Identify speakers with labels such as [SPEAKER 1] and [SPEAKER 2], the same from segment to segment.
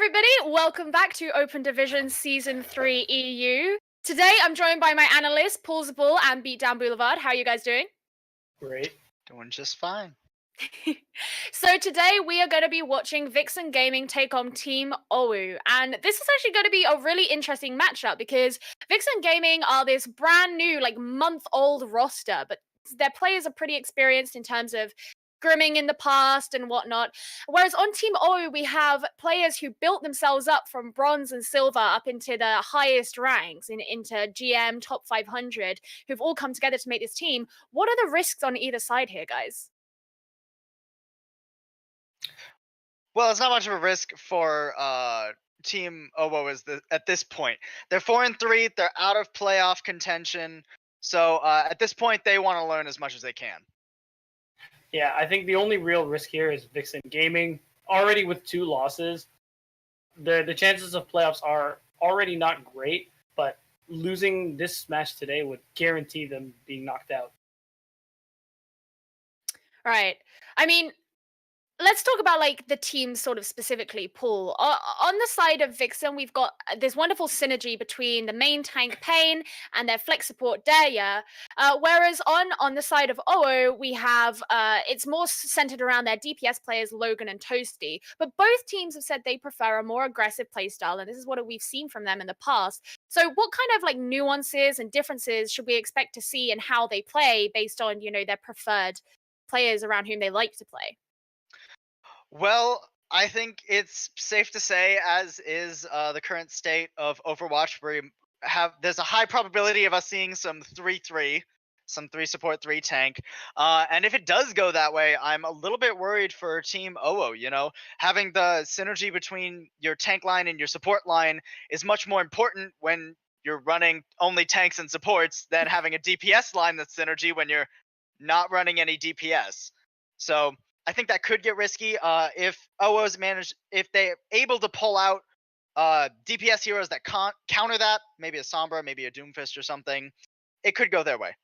[SPEAKER 1] everybody, welcome back to Open Division Season 3 EU. Today I'm joined by my analysts, Pulls the Bull and Beatdown Boulevard. How are you guys doing?
[SPEAKER 2] Great.
[SPEAKER 3] Doing just fine.
[SPEAKER 1] So today we are going to be watching Vixen Gaming take on Team OwO, and this is actually going to be a really interesting matchup because Vixen Gaming are this brand new, month-old roster, but their players are pretty experienced in terms of scrimming in the past and whatnot. Whereas on Team OwO, we have players who built themselves up from bronze and silver up into the highest ranks, into GM top 500, who've all come together to make this team. What are the risks on either side here, guys?
[SPEAKER 3] Well, it's not much of a risk for Team OwO at this point. They're 4-3. They're out of playoff contention. So at this point, they want to learn as much as they can.
[SPEAKER 2] Yeah, I think the only real risk here is Vixen Gaming. Already with 2 losses, the chances of playoffs are already not great, but losing this match today would guarantee them being knocked out.
[SPEAKER 1] Right. I mean, let's talk about the teams sort of specifically, Paul. On the side of Vixen, we've got this wonderful synergy between the main tank Pain and their flex support Deya. Whereas on the side of OwO, we have it's more centered around their DPS players Logan and Toasty. But both teams have said they prefer a more aggressive playstyle, and this is what we've seen from them in the past. So what kind of nuances and differences should we expect to see in how they play based on their preferred players around whom they like to play?
[SPEAKER 3] Well, I think it's safe to say, as is the current state of Overwatch, there's a high probability of us seeing some 3-3, some 3 support, 3 tank. And if it does go that way, I'm a little bit worried for Team OwO. Having the synergy between your tank line and your support line is much more important when you're running only tanks and supports than having a DPS line that's synergy when you're not running any DPS. So I think that could get risky if if they're able to pull out DPS heroes that counter that, maybe a Sombra, maybe a Doomfist or something. It could go their way.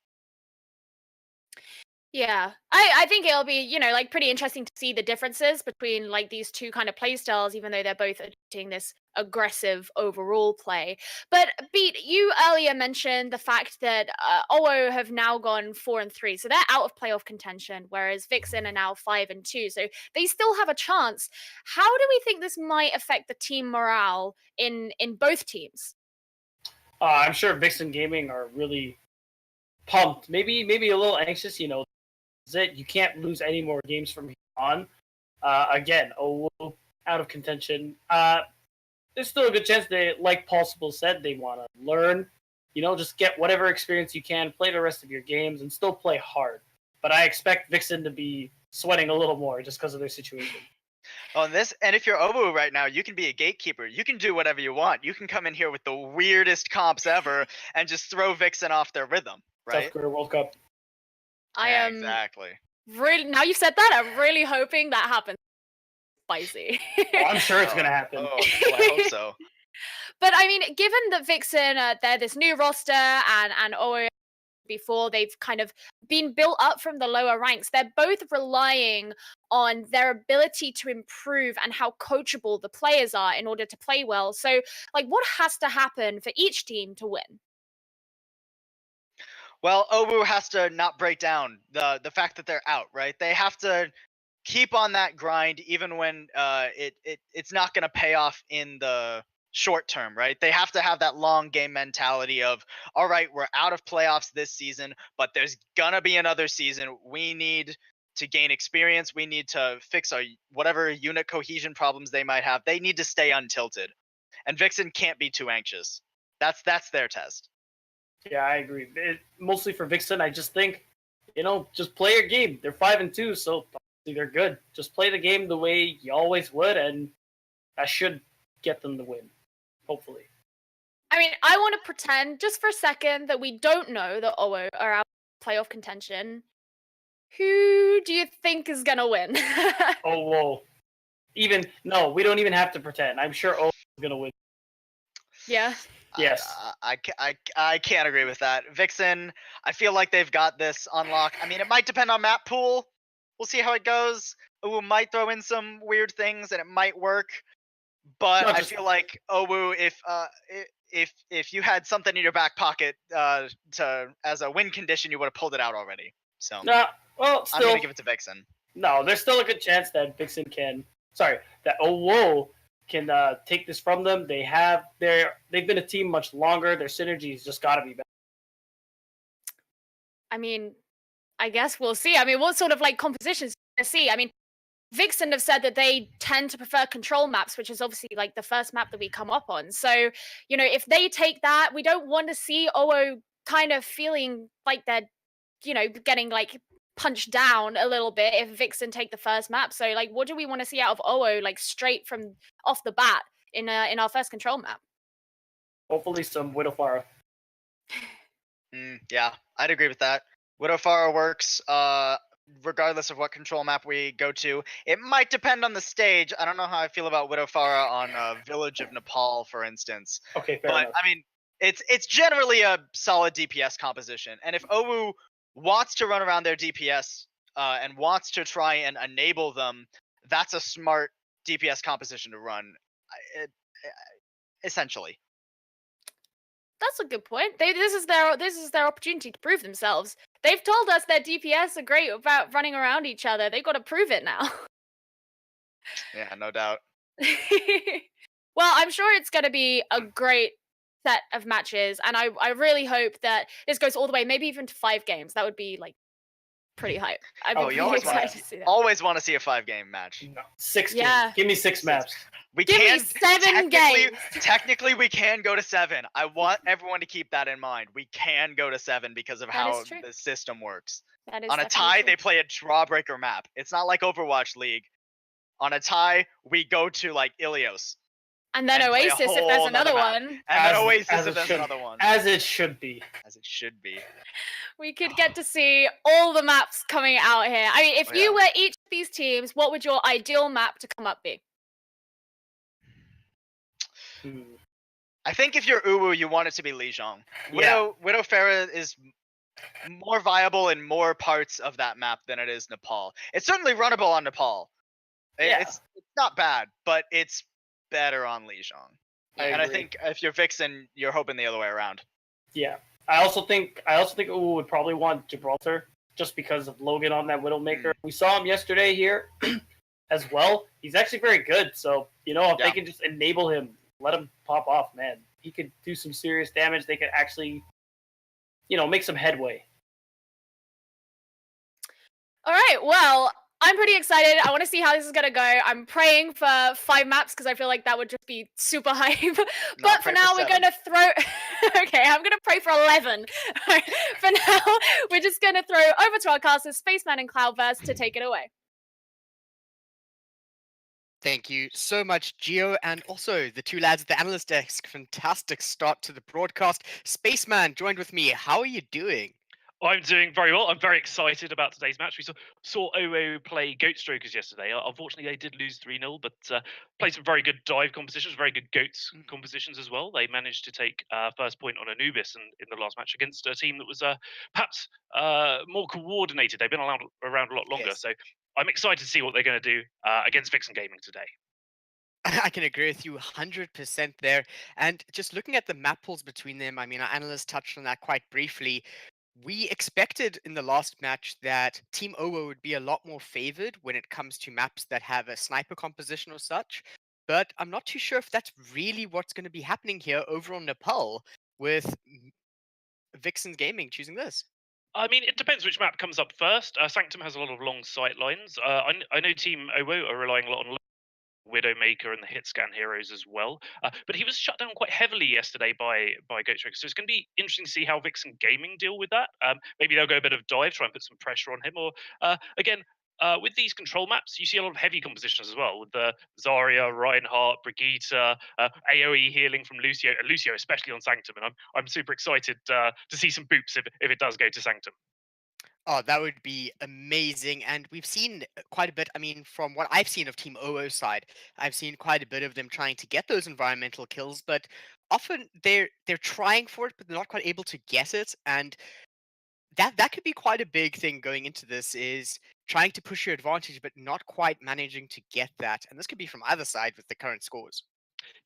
[SPEAKER 1] Yeah, I think it'll be, pretty interesting to see the differences between these two kind of play styles, even though they're both adopting this aggressive overall play. But Beat, you earlier mentioned the fact that OwO have now gone 4-3, so they're out of playoff contention, whereas Vixen are now 5-2, so they still have a chance. How do we think this might affect the team morale in both teams?
[SPEAKER 2] I'm sure Vixen Gaming are really pumped, maybe a little anxious. You can't lose any more games from here on. Again, OwO out of contention. There's still a good chance they, like Possible said, they want to learn. Just get whatever experience you can, play the rest of your games, and still play hard. But I expect Vixen to be sweating a little more just because of their situation.
[SPEAKER 3] And if you're OwO right now, you can be a gatekeeper. You can do whatever you want. You can come in here with the weirdest comps ever and just throw Vixen off their rhythm, right?
[SPEAKER 2] South Korea World Cup.
[SPEAKER 1] I am
[SPEAKER 3] exactly.
[SPEAKER 1] really, now you've said that, I'm really hoping that happens. Spicy.
[SPEAKER 2] I'm sure it's going to happen.
[SPEAKER 3] Well, I hope so.
[SPEAKER 1] But I mean, given that Vixen, they're this new roster, and OwO before they've kind of been built up from the lower ranks, they're both relying on their ability to improve and how coachable the players are in order to play well. So, what has to happen for each team to win?
[SPEAKER 3] Well, OwO has to not break down the fact that they're out, right? They have to keep on that grind even when it's not going to pay off in the short term, right? They have to have that long game mentality of, all right, we're out of playoffs this season, but there's gonna be another season. We need to gain experience. We need to fix our whatever unit cohesion problems they might have. They need to stay untilted, and Vixen can't be too anxious. That's their test.
[SPEAKER 2] Yeah, I agree. Mostly for Vixen, I just think, just play your game. They're 5-2, so they're good. Just play the game the way you always would, and that should get them the win, hopefully.
[SPEAKER 1] I mean, I want to pretend just for a second that we don't know that OwO are out of playoff contention. Who do you think is gonna win?
[SPEAKER 2] OwO. No, we don't even have to pretend. I'm sure OwO is gonna win.
[SPEAKER 1] Yeah.
[SPEAKER 2] Yes.
[SPEAKER 3] I can't agree with that. Vixen, I feel like they've got this on lock. I mean, it might depend on map pool. We'll see how it goes. OwO might throw in some weird things and it might work. but
[SPEAKER 2] Not
[SPEAKER 3] I
[SPEAKER 2] just
[SPEAKER 3] feel like OwO, if you had something in your back pocket to as a win condition, you would have pulled it out already. So
[SPEAKER 2] nah. Well,
[SPEAKER 3] I'm gonna
[SPEAKER 2] still,
[SPEAKER 3] give it to Vixen.
[SPEAKER 2] no. There's still a good chance that Vixen can. Sorry, that OwO can take this from them. They've been a team much longer. Their synergy's just got to be better.
[SPEAKER 1] I mean, I guess we'll see. I mean, what sort of like compositions to see? I mean, Vixen have said that they tend to prefer control maps, which is obviously like the first map that we come up on. So, you know, if they take that, we don't want to see OwO kind of feeling like they're, you know, getting like punched down a little bit if Vixen take the first map. So, like, what do we want to see out of OwO like straight from off the bat in our first control map?
[SPEAKER 2] Hopefully, some Widowfire.
[SPEAKER 3] Yeah, I'd agree with that. Widowfire works regardless of what control map we go to. It might depend on the stage. I don't know how I feel about Widowfire on Village of Nepal, for instance.
[SPEAKER 2] Okay, fair
[SPEAKER 3] But
[SPEAKER 2] enough.
[SPEAKER 3] I mean, it's generally a solid DPS composition. And if OwO wants to run around their DPS and wants to try and enable them, that's a smart DPS composition to run. Essentially.
[SPEAKER 1] That's a good point. This is their opportunity to prove themselves. They've told us their DPS are great about running around each other. They've got to prove it now.
[SPEAKER 3] Yeah, no doubt.
[SPEAKER 1] Well, I'm sure it's going to be a great set of matches, and I really hope that this goes all the way, maybe even to 5 games. That would be like pretty hype. I'd be
[SPEAKER 3] Oh, you
[SPEAKER 1] pretty
[SPEAKER 3] always want
[SPEAKER 1] excited to see that.
[SPEAKER 3] always want to see a 5-game match.
[SPEAKER 2] No, 6
[SPEAKER 1] Yeah.
[SPEAKER 2] games. Give me 6 maps.
[SPEAKER 3] We
[SPEAKER 1] Give me
[SPEAKER 3] can
[SPEAKER 1] 7 games.
[SPEAKER 3] Technically, we can go to 7. I want everyone to keep that in mind. We can go to 7 because of
[SPEAKER 1] That
[SPEAKER 3] how
[SPEAKER 1] is true.
[SPEAKER 3] the system works.
[SPEAKER 1] That is
[SPEAKER 3] On a
[SPEAKER 1] definitely
[SPEAKER 3] tie,
[SPEAKER 1] true.
[SPEAKER 3] they play a drawbreaker map. It's not like Overwatch League. On a tie, we go to like Ilios.
[SPEAKER 1] And then
[SPEAKER 3] and play a
[SPEAKER 1] Oasis if
[SPEAKER 3] whole
[SPEAKER 1] there's
[SPEAKER 3] nother
[SPEAKER 1] another
[SPEAKER 3] map.
[SPEAKER 1] one.
[SPEAKER 3] And then
[SPEAKER 2] As
[SPEAKER 3] Oasis
[SPEAKER 2] it
[SPEAKER 3] if there's
[SPEAKER 2] should-
[SPEAKER 3] another one.
[SPEAKER 2] As it should be.
[SPEAKER 3] As it should be.
[SPEAKER 1] We could get to see all the maps coming out here. I mean, if
[SPEAKER 3] Oh,
[SPEAKER 1] you
[SPEAKER 3] yeah.
[SPEAKER 1] were each of these teams, what would your ideal map to come up be?
[SPEAKER 3] I think if you're OwO, you want it to be Lijiang.
[SPEAKER 2] Yeah.
[SPEAKER 3] Widowfire is more viable in more parts of that map than it is Nepal. It's certainly runnable on Nepal.
[SPEAKER 2] Yeah.
[SPEAKER 3] It's not bad, but it's better on Lijiang.
[SPEAKER 2] I
[SPEAKER 3] And I
[SPEAKER 2] agree.
[SPEAKER 3] think if you're Vixen, you're hoping the other way around.
[SPEAKER 2] Yeah. I also think OwO would probably want Gibraltar just because of Logan on that Widowmaker. We saw him yesterday here as well. He's actually very good. So, you know, if they can just enable him, let him pop off, man. He could do some serious damage. They could actually, you know, make some headway.
[SPEAKER 1] All right, well, I'm pretty excited. I want to see how this is going to go. I'm praying for 5 maps because I feel like that would just be super hype. But for
[SPEAKER 3] pray
[SPEAKER 1] now,
[SPEAKER 3] for
[SPEAKER 1] we're
[SPEAKER 3] 7.
[SPEAKER 1] going to throw... Okay, I'm going to pray for 11. For now, we're just going to throw over to our casters, Spaceman and Cloudburst, to take it away.
[SPEAKER 4] Thank you so much, Gio, and also the 2 lads at the analyst desk. Fantastic start to the broadcast. Spaceman joined with me. How are you doing?
[SPEAKER 5] I'm doing very well. I'm very excited about today's match. We saw OwO play Goat Strokers yesterday. Unfortunately, they did lose 3-0, but played some very good dive compositions, very good Goats compositions as well. They managed to take first point on Anubis in the last match against a team that was perhaps more coordinated. They've been around a lot longer.
[SPEAKER 3] Yes.
[SPEAKER 5] So I'm excited to see what they're going to do against Vixen Gaming today.
[SPEAKER 4] I can agree with you 100% there. And just looking at the map pools between them, I mean, our analyst touched on that quite briefly. We expected in the last match that Team OwO would be a lot more favored when it comes to maps that have a sniper composition or such. But I'm not too sure if that's really what's going to be happening here over on Nepal with Vixen Gaming choosing this.
[SPEAKER 5] I mean, it depends which map comes up first. Sanctum has a lot of long sight lines. I know Team OwO are relying a lot on Widowmaker and the hit scan heroes as well. But he was shut down quite heavily yesterday by Goat Striker. So it's going to be interesting to see how Vixen Gaming deal with that. Maybe they'll go a bit of dive, try and put some pressure on him. Or again, with these control maps, you see a lot of heavy compositions as well, with the Zarya, Reinhardt, Brigitte, AoE healing from Lucio, Lucio especially on Sanctum. And I'm super excited to see some boops if it does go to Sanctum.
[SPEAKER 4] Oh, that would be amazing. And we've seen quite a bit. I mean, from what I've seen of Team OwO side, I've seen quite a bit of them trying to get those environmental kills, but often they're trying for it, but they're not quite able to get it. And that could be quite a big thing going into this, is trying to push your advantage, but not quite managing to get that. And this could be from either side with the current scores.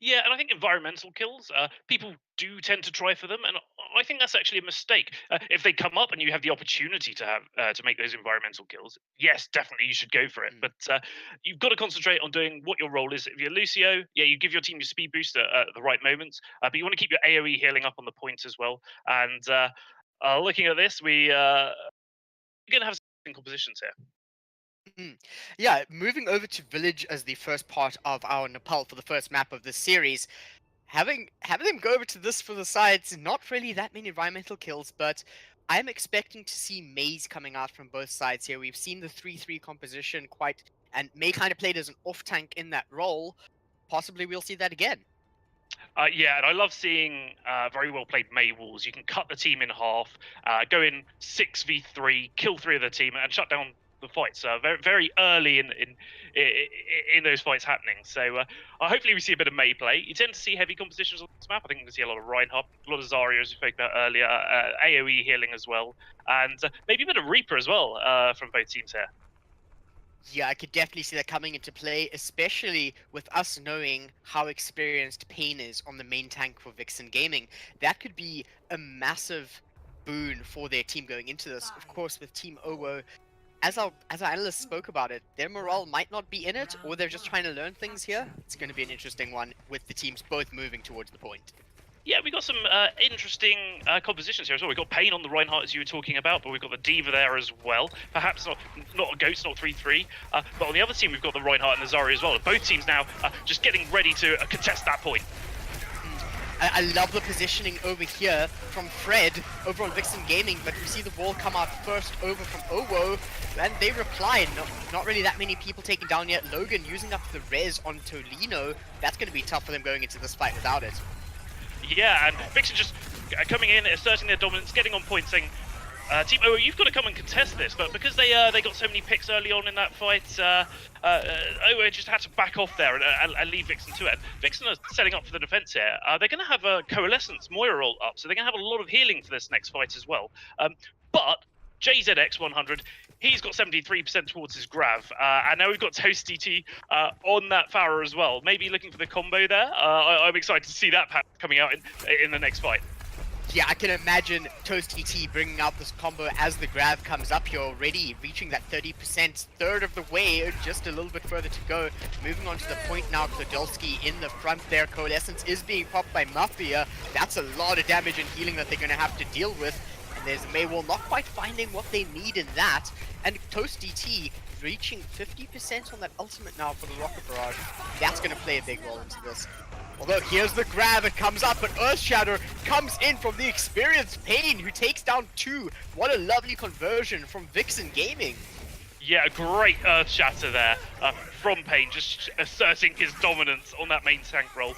[SPEAKER 5] Yeah, and I think environmental kills, people do tend to try for them, and I think that's actually a mistake. If they come up and you have the opportunity to have to make those environmental kills, yes, definitely you should go for it.
[SPEAKER 4] Mm.
[SPEAKER 5] But you've got to concentrate on doing what your role is. If you're Lucio, yeah, you give your team your speed boost at the right moments, but you want to keep your AOE healing up on the point as well. And looking at this, we're going to have some compositions here.
[SPEAKER 4] Mm. Yeah, moving over to Village as the first part of our Nepal for the first map of this series. Having them go over to this for the sides, not really that many environmental kills, but I'm expecting to see Maze coming out from both sides here. We've seen the 3-3 composition quite, and May kind of played as an off tank in that role. Possibly we'll see that again.
[SPEAKER 5] Yeah, and I love seeing very well played May walls. You can cut the team in half, go in 6v3, kill 3 of the team, and shut down the fights very very early in those fights happening. So hopefully we see a bit of May play. You tend to see heavy compositions on this map. I think we can see a lot of Reinhardt, a lot of Zarya, as we spoke about earlier, AOE healing as well, and maybe a bit of Reaper as well from both teams here.
[SPEAKER 4] Yeah, I could definitely see that coming into play, especially with us knowing how experienced Pain is on the main tank for Vixen Gaming. That could be a massive boon for their team going into this. Of course, with Team OwO, as our analysts spoke about it, their morale might not be in it, or they're just trying to learn things here. It's going to be an interesting one with the teams both moving towards the point.
[SPEAKER 5] Yeah, we got some interesting compositions here as well. We've got Pain on the Reinhardt, as you were talking about, but we've got the Diva there as well. Perhaps not a Ghost, not 3-3. But on the other team, we've got the Reinhardt and the Zarya as well. Both teams now just getting ready to contest that point.
[SPEAKER 4] I love the positioning over here from Fred over on Vixen Gaming, but we see the wall come out first over from OwO, and they replied. Not really that many people taken down yet. Logan using up the res on Tolino. That's going to be tough for them going into this fight without it.
[SPEAKER 5] Yeah, and Vixen just coming in, asserting their dominance, getting on point, saying, Team OwO, you've got to come and contest this. But because they got so many picks early on in that fight, OwO just had to back off there and leave Vixen to it. Vixen are setting up for the defense here. They're going to have a Coalescence Moira roll up, so they're going to have a lot of healing for this next fight as well. But JZX100, he's got 73% towards his grav, and now we've got ToastDT on that Pharah as well. Maybe looking for the combo there. I'm excited to see that coming out in the next fight.
[SPEAKER 4] Yeah, I can imagine ToastDT bringing out this combo as the grav comes up here already, reaching that 30%, third of the way, just a little bit further to go. Moving on to the point now, Klodolski in the front there. Coalescence is being popped by Mafia. That's a lot of damage and healing that they're going to have to deal with. And there's Maywall not quite finding what they need in that. And ToastDT reaching 50% on that ultimate now for the Rocket Barrage. That's going to play a big role into this. Although here's the grab, it comes up, but Earthshatter comes in from the experienced Pain, who takes down 2. What a lovely conversion from Vixen Gaming.
[SPEAKER 5] Yeah, a great Earthshatter there from Pain, just asserting his dominance on that main tank role.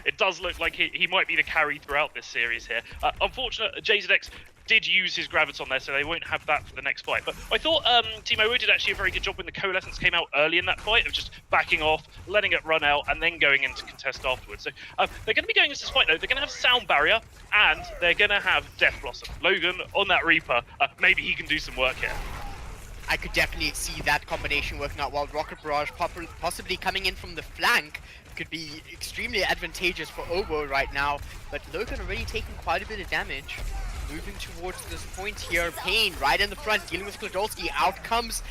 [SPEAKER 5] It does look like he might be the carry throughout this series here. Unfortunately, JZX did use his Graviton there, so they won't have that for the next fight. But I thought Team OwO did actually a very good job when the Coalescence came out early in that fight of just backing off, letting it run out, and then going into contest afterwards. So they're going to be going into this fight, though. They're going to have Sound Barrier, and they're going to have Death Blossom. Logan on that Reaper, maybe he can do some work here.
[SPEAKER 4] I could definitely see that combination working out well. Rocket Barrage possibly coming in from the flank could be extremely advantageous for OwO right now, but Logan already taking quite a bit of damage. Moving towards this point here, Pain right in the front, dealing with Klodolski. Out comes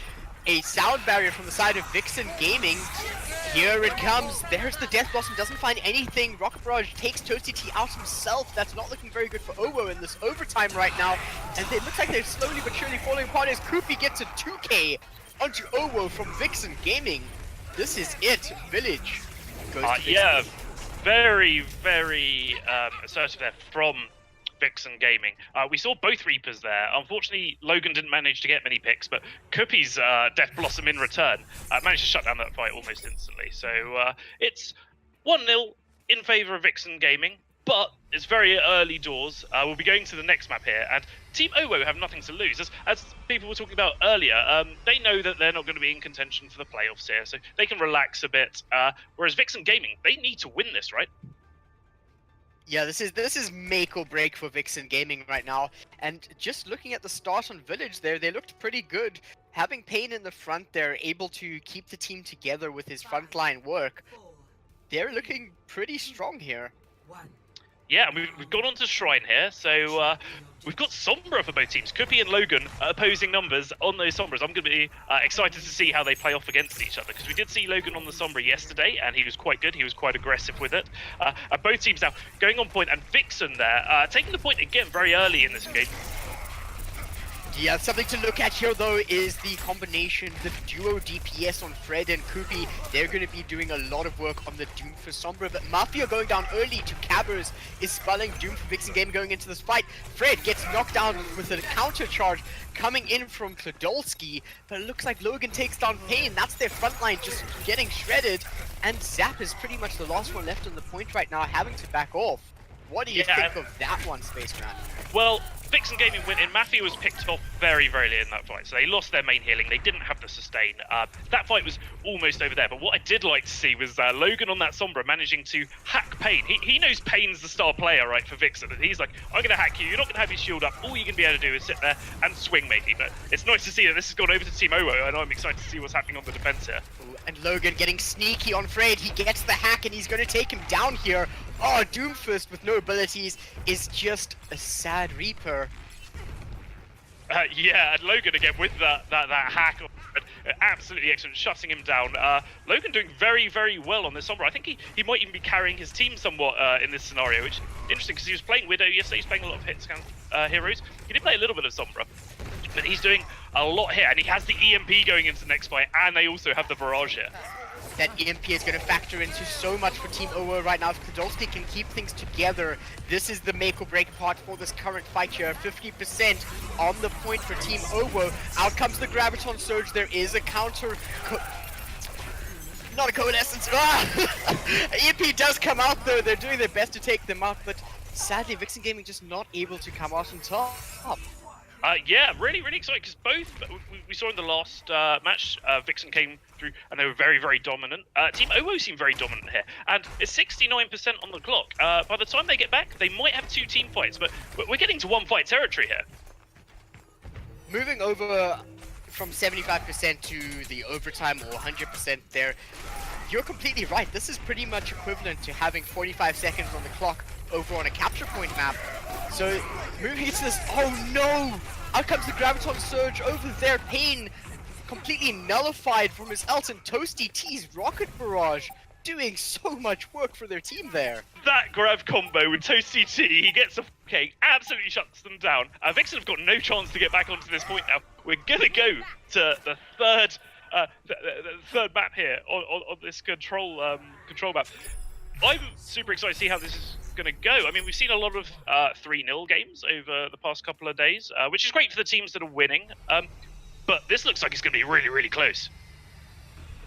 [SPEAKER 4] a Sound Barrier from the side of Vixen Gaming. Here it comes. There's the Death Blossom, doesn't find anything. Rocket Barrage takes ToastDT out himself. That's not looking very good for OwO in this overtime right now. And it looks like they're slowly but surely falling apart as Koopy gets a 2k onto OwO from Vixen Gaming. This is it. Village goes to
[SPEAKER 5] yeah, very, very assertive there from Vixen Gaming. We saw both Reapers there. Unfortunately, Logan didn't manage to get many picks, but Koopy's Death Blossom in return managed to shut down that fight almost instantly. So it's 1-0 in favour of Vixen Gaming, but it's very early doors. We'll be going to the next map here, and Team OwO have nothing to lose. As people were talking about earlier, they know that they're not going to be in contention for the playoffs here, so they can relax a bit. Whereas Vixen Gaming, they need to win this, right?
[SPEAKER 4] Yeah, this is make or break for Vixen Gaming right now. And just looking at the start on Village there, they looked pretty good. Having Pain in the front, they're able to keep the team together with his frontline work. they're looking pretty strong here.
[SPEAKER 5] Yeah, and we've gone on to Shrine here, so we've got Sombra for both teams. Kuppy and Logan opposing numbers on those Sombras. I'm going to be excited to see how they play off against each other, because we did see Logan on the Sombra yesterday, and he was quite good. He was quite aggressive with it. And both teams now going on point, and Vixen there, taking the point again very early in this game.
[SPEAKER 4] Yeah, something to look at here though is the combination, the duo DPS on Fred and Kuppy. They're going to be doing a lot of work on the Doom for Sombra, but Mafia going down early to Cabbers is spelling Doom for Vixen Game going into this fight. Fred gets knocked down with a counter charge coming in from Klodolski, but it looks like Logan takes down Pain. That's their front line just getting shredded, and Zap is pretty much the last one left on the point right now, having to back off. What do you think of that one, Spaceman?
[SPEAKER 5] Well, Vixen Gaming went in. Mafia was picked off very, very early in that fight, so they lost their main healing. They didn't have the sustain. That fight was almost over there, but what I did like to see was Logan on that Sombra managing to hack Pain. He knows Pain's the star player, right, for Vixen, and he's like, I'm going to hack you. You're not going to have your shield up. All you're going to be able to do is sit there and swing, matey. But it's nice to see that this has gone over to Team OwO, and I'm excited to see what's happening on the defense here.
[SPEAKER 4] And Logan getting sneaky on Fred. He gets the hack, and he's going to take him down here. Oh, Doomfist with no abilities is just a sad Reaper.
[SPEAKER 5] Yeah, and Logan again with that hack, absolutely excellent, shutting him down. Logan doing very, very well on this Sombra. I think he might even be carrying his team somewhat in this scenario, which is interesting because he was playing Widow yesterday. He's playing a lot of hit scan heroes. He did play a little bit of Sombra, but he's doing a lot here, and he has the EMP going into the next fight, and they also have the Barrage here.
[SPEAKER 4] That EMP is going to factor into so much for Team OwO right now. If Klodolski can keep things together, this is the make or break part for this current fight here. 50% on the point for Team OwO. Out comes the Graviton Surge. There is a counter. Not a Coalescence. EMP does come out though. They're doing their best to take them out, but sadly Vixen Gaming just not able to come out on top.
[SPEAKER 5] Yeah, really, really exciting because both we saw in the last match, Vixen came through and they were very, very dominant. Team OwO seemed very dominant here, and it's 69% on the clock. By the time they get back, they might have 2 team fights, but we're getting to 1 fight territory here.
[SPEAKER 4] Moving over from 75% to the overtime or 100% there, you're completely right. This is pretty much equivalent to having 45 seconds on the clock over on a capture point map. So moving into this, oh no! Out comes the Graviton Surge over there. Pain completely nullified from his ult, and Toasty T's Rocket Barrage doing so much work for their team there.
[SPEAKER 5] That grab combo with Toasty T, he gets a cake, absolutely shuts them down. Vixen have got no chance to get back onto this point now. We're gonna go to the third map here on this control map. I'm super excited to see how this is going to go. I mean, we've seen a lot of 3-0 games over the past couple of days, which is great for the teams that are winning. But this looks like it's going to be really, really close.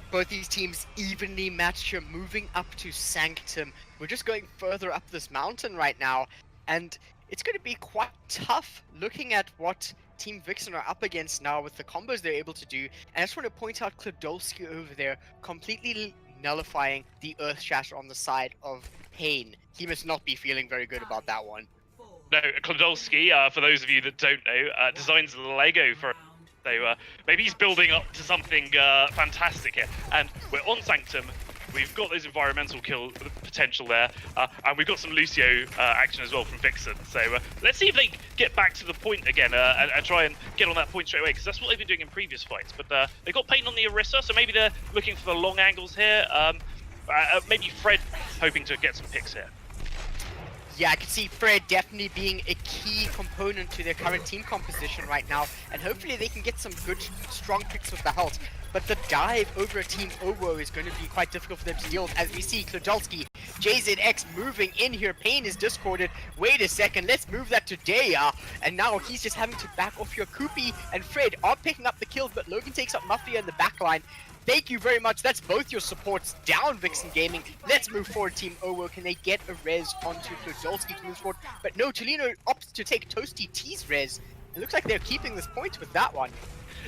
[SPEAKER 4] Both these teams evenly matched here, moving up to Sanctum. We're just going further up this mountain right now, and it's going to be quite tough looking at what Team Vixen are up against now with the combos they're able to do. And I just want to point out Klodolski over there, completely nullifying the Earth Shatter on the side of Pain. He must not be feeling very good about that one.
[SPEAKER 5] No, Klodolski, for those of you that don't know, designs Lego for... So maybe he's building up to something fantastic here. And we're on Sanctum. We've got those environmental kill potential there. And we've got some Lucio action as well from Vixen. So let's see if they get back to the point again and try and get on that point straight away, because that's what they've been doing in previous fights. But they got Pain on the Orisa, so maybe they're looking for the long angles here. Maybe Fred hoping to get some picks here.
[SPEAKER 4] Yeah, I can see Fred definitely being a key component to their current team composition right now, and hopefully they can get some good, strong picks with the health. But the dive over a Team OwO is going to be quite difficult for them to deal with, as we see Klodolski, JZX moving in here. Pain is discorded. Wait a second, let's move that to Daya. And now he's just having to back off your Kuppy, and Fred are picking up the kills, but Logan takes up Mafia in the backline. Thank you very much. That's both your supports down, Vixen Gaming. Let's move forward, Team OwO. Can they get a res onto Klodolski to move forward? But no, Tolino opts to take Toasty T's res. It looks like they're keeping this point with that one.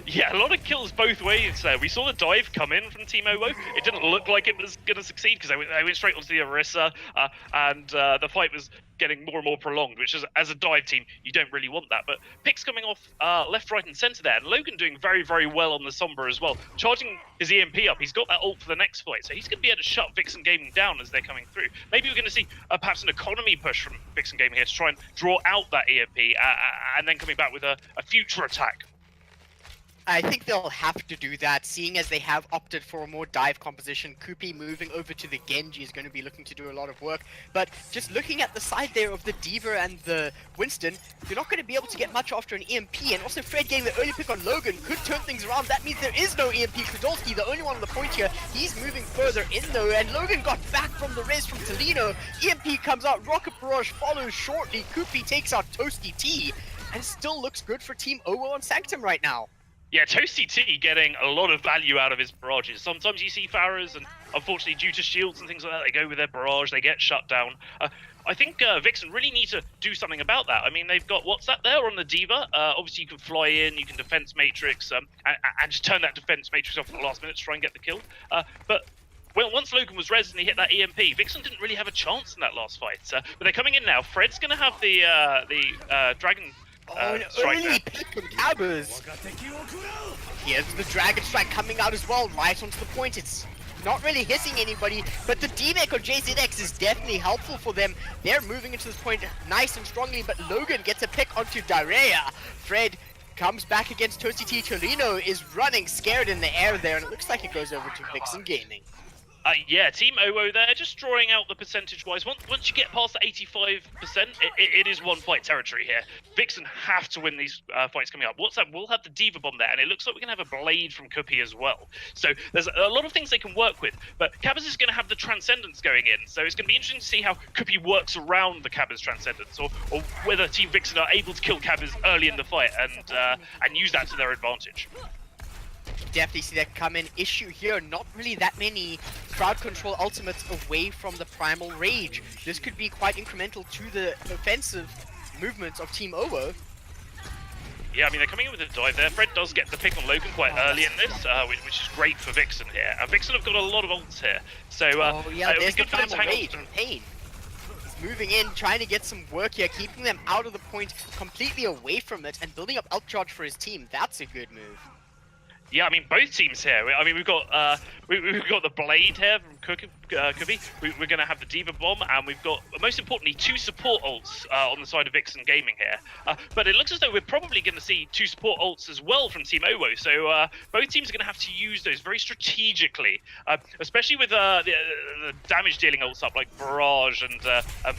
[SPEAKER 5] Yeah, a lot of kills both ways there. We saw the dive come in from Team OwO. It didn't look like it was going to succeed because they went straight onto the Orisa, and the fight was getting more and more prolonged, which is, as a dive team, you don't really want that. But picks coming off left, right, and centre there. And Logan doing very, very well on the Sombra as well. Charging his EMP up. He's got that ult for the next fight, so he's going to be able to shut Vixen Gaming down as they're coming through. Maybe we're going to see perhaps an economy push from Vixen Gaming here to try and draw out that EMP and then coming back with a future attack.
[SPEAKER 4] I think they'll have to do that, seeing as they have opted for a more dive composition. Kupi moving over to the Genji is going to be looking to do a lot of work. But just looking at the side there of the D.Va and the Winston, you're not going to be able to get much after an EMP. And also Fred getting the early pick on Logan could turn things around. That means there is no EMP. Kudolski, the only one on the point here, he's moving further in though. And Logan got back from the res from Tolino. EMP comes out, Rocket Barrage follows shortly. Kupi takes out Toasty T. And still looks good for Team OwO on Sanctum right now.
[SPEAKER 5] Yeah, Toasty T getting a lot of value out of his barrages. Sometimes you see Pharahs, and unfortunately due to shields and things like that, they go with their barrage, they get shut down. I think Vixen really need to do something about that. I mean, they've got what's that there on the D.Va. Obviously, you can fly in, you can defense matrix, and just turn that defense matrix off at the last minute to try and get the kill. But well, once Logan was res and he hit that EMP, Vixen didn't really have a chance in that last fight. But they're coming in now. Fred's going to have the Dragon.
[SPEAKER 4] An early pick from Cabers. Here's the Dragon Strike coming out as well, right onto the point. It's not really hitting anybody, but the D-Mech on JZX is definitely helpful for them. They're moving into this point nice and strongly, but Logan gets a pick onto Dareya. Fred comes back against Toasty T. Tolino is running scared in the air there, and it looks like it goes over to Vixen Gaming.
[SPEAKER 5] Yeah, Team OwO there, just drawing out the percentage-wise. Once you get past the 85%, it is one-fight territory here. Vixen have to win these fights coming up. What's that? We'll have the D.Va bomb there, and it looks like we're going to have a blade from Kupi as well. So there's a lot of things they can work with, but Cabas is going to have the Transcendence going in, so it's going to be interesting to see how Kupi works around the Cabas Transcendence, or whether Team Vixen are able to kill Cabas early in the fight and use that to their advantage.
[SPEAKER 4] Definitely see that come in. Issue here, not really that many crowd control ultimates away from the Primal Rage. This could be quite incremental to the offensive movements of Team OwO.
[SPEAKER 5] Yeah, I mean, they're coming in with a dive there. Fred does get the pick on Logan quite early in this, which is great for Vixen here. Vixen have got a lot of ults here, so
[SPEAKER 4] there's the
[SPEAKER 5] good for them to
[SPEAKER 4] Primal
[SPEAKER 5] hang
[SPEAKER 4] Rage
[SPEAKER 5] on.
[SPEAKER 4] and Pain. He's moving in, trying to get some work here, keeping them out of the point, completely away from it, and building up charge for his team. That's a good move.
[SPEAKER 5] Yeah, I mean, both teams here. I mean, we've got we've got the blade here from Kupi. We're going to have the D.Va bomb, and we've got, most importantly, 2 support ults on the side of Vixen Gaming here. But it looks as though we're probably going to see 2 support ults as well from Team OwO. So both teams are going to have to use those very strategically, especially with the damage-dealing ults up like Barrage and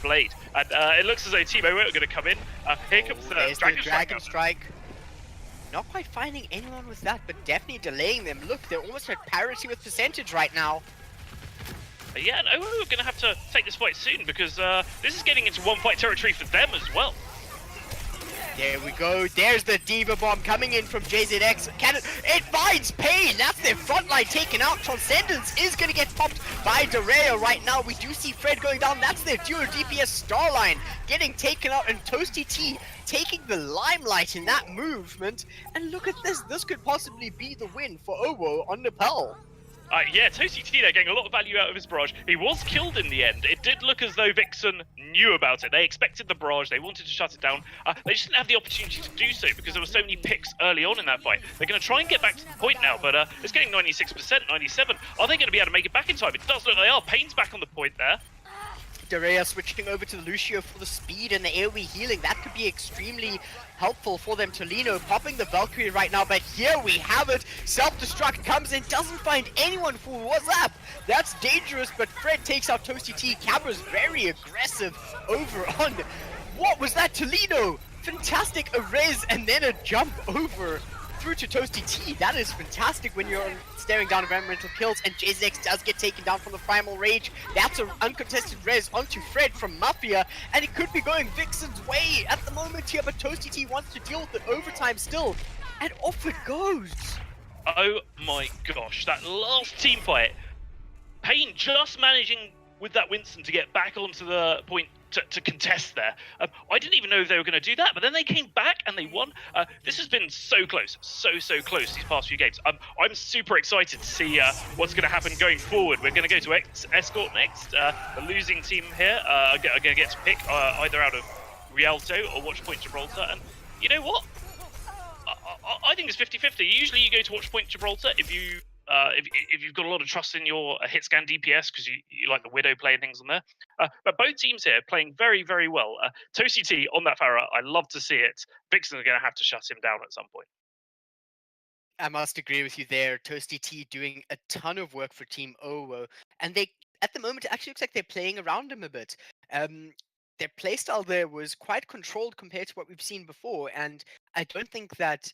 [SPEAKER 5] Blade. And it looks as though Team OwO are going to come in. Here comes the Dragon Strike.
[SPEAKER 4] Not quite finding anyone with that, but definitely delaying them. Look, they're almost at parity with percentage right now.
[SPEAKER 5] Yeah, and OwO are going to have to take this fight soon, because this is getting into one-fight territory for them as well.
[SPEAKER 4] There we go. There's the D.Va bomb coming in from JZX. It finds Pain. That's their front line taken out. Transcendence is going to get popped by Dareya right now. We do see Fred going down. That's their duo DPS Starline getting taken out, and Toasty T taking the limelight in that movement. And look at this. This could possibly be the win for OwO on Nepal.
[SPEAKER 5] Yeah, Toasty T there getting a lot of value out of his barrage. He was killed in the end. It did look as though Vixen knew about it. They expected the barrage. They wanted to shut it down. They just didn't have the opportunity to do so because there were so many picks early on in that fight. They're going to try and get back to the point now, but it's getting 96%, 97%. Are they going to be able to make it back in time? It does look like they are. Pain's back on the point there.
[SPEAKER 4] Dareya switching over to the Lucio for the speed and the AoE healing. That could be extremely helpful for them. Tolino popping the Valkyrie right now, but here we have it. Self-destruct comes in, doesn't find anyone for WhatsApp. That's dangerous, but Fred takes out Toasty T. Cabra's very aggressive over on. What was that, Tolino? Fantastic res and then a jump over through to Toasty T. That is fantastic when you're staring down environmental kills, and JZX does get taken down from the Primal Rage. That's an uncontested res onto Fred from Mafia, and it could be going Vixen's way at the moment here, but Toasty T wants to deal with it overtime still, and off it goes.
[SPEAKER 5] Oh my gosh, that last team fight. Pain just managing with that Winston to get back onto the point to contest there. I didn't even know if they were going to do that, but then they came back and they won. This has been so close, so close these past few games. I'm super excited to see what's going to happen going forward. We're going to go to Escort next. The losing team here are going to get to pick either out of Rialto or Watchpoint Gibraltar. And you know what? I think it's 50-50. Usually you go to Watchpoint Gibraltar if you've got a lot of trust in your hit scan DPS because you like the Widow play and things on there. But both teams here playing very, very well. Toasty T on that Pharah, I love to see it. Vixen are going to have to shut him down at some point.
[SPEAKER 4] I must agree with you there. Toasty T doing a ton of work for Team OwO, and they, at the moment, it actually looks like they're playing around him a bit. Their playstyle there was quite controlled compared to what we've seen before, and I don't think that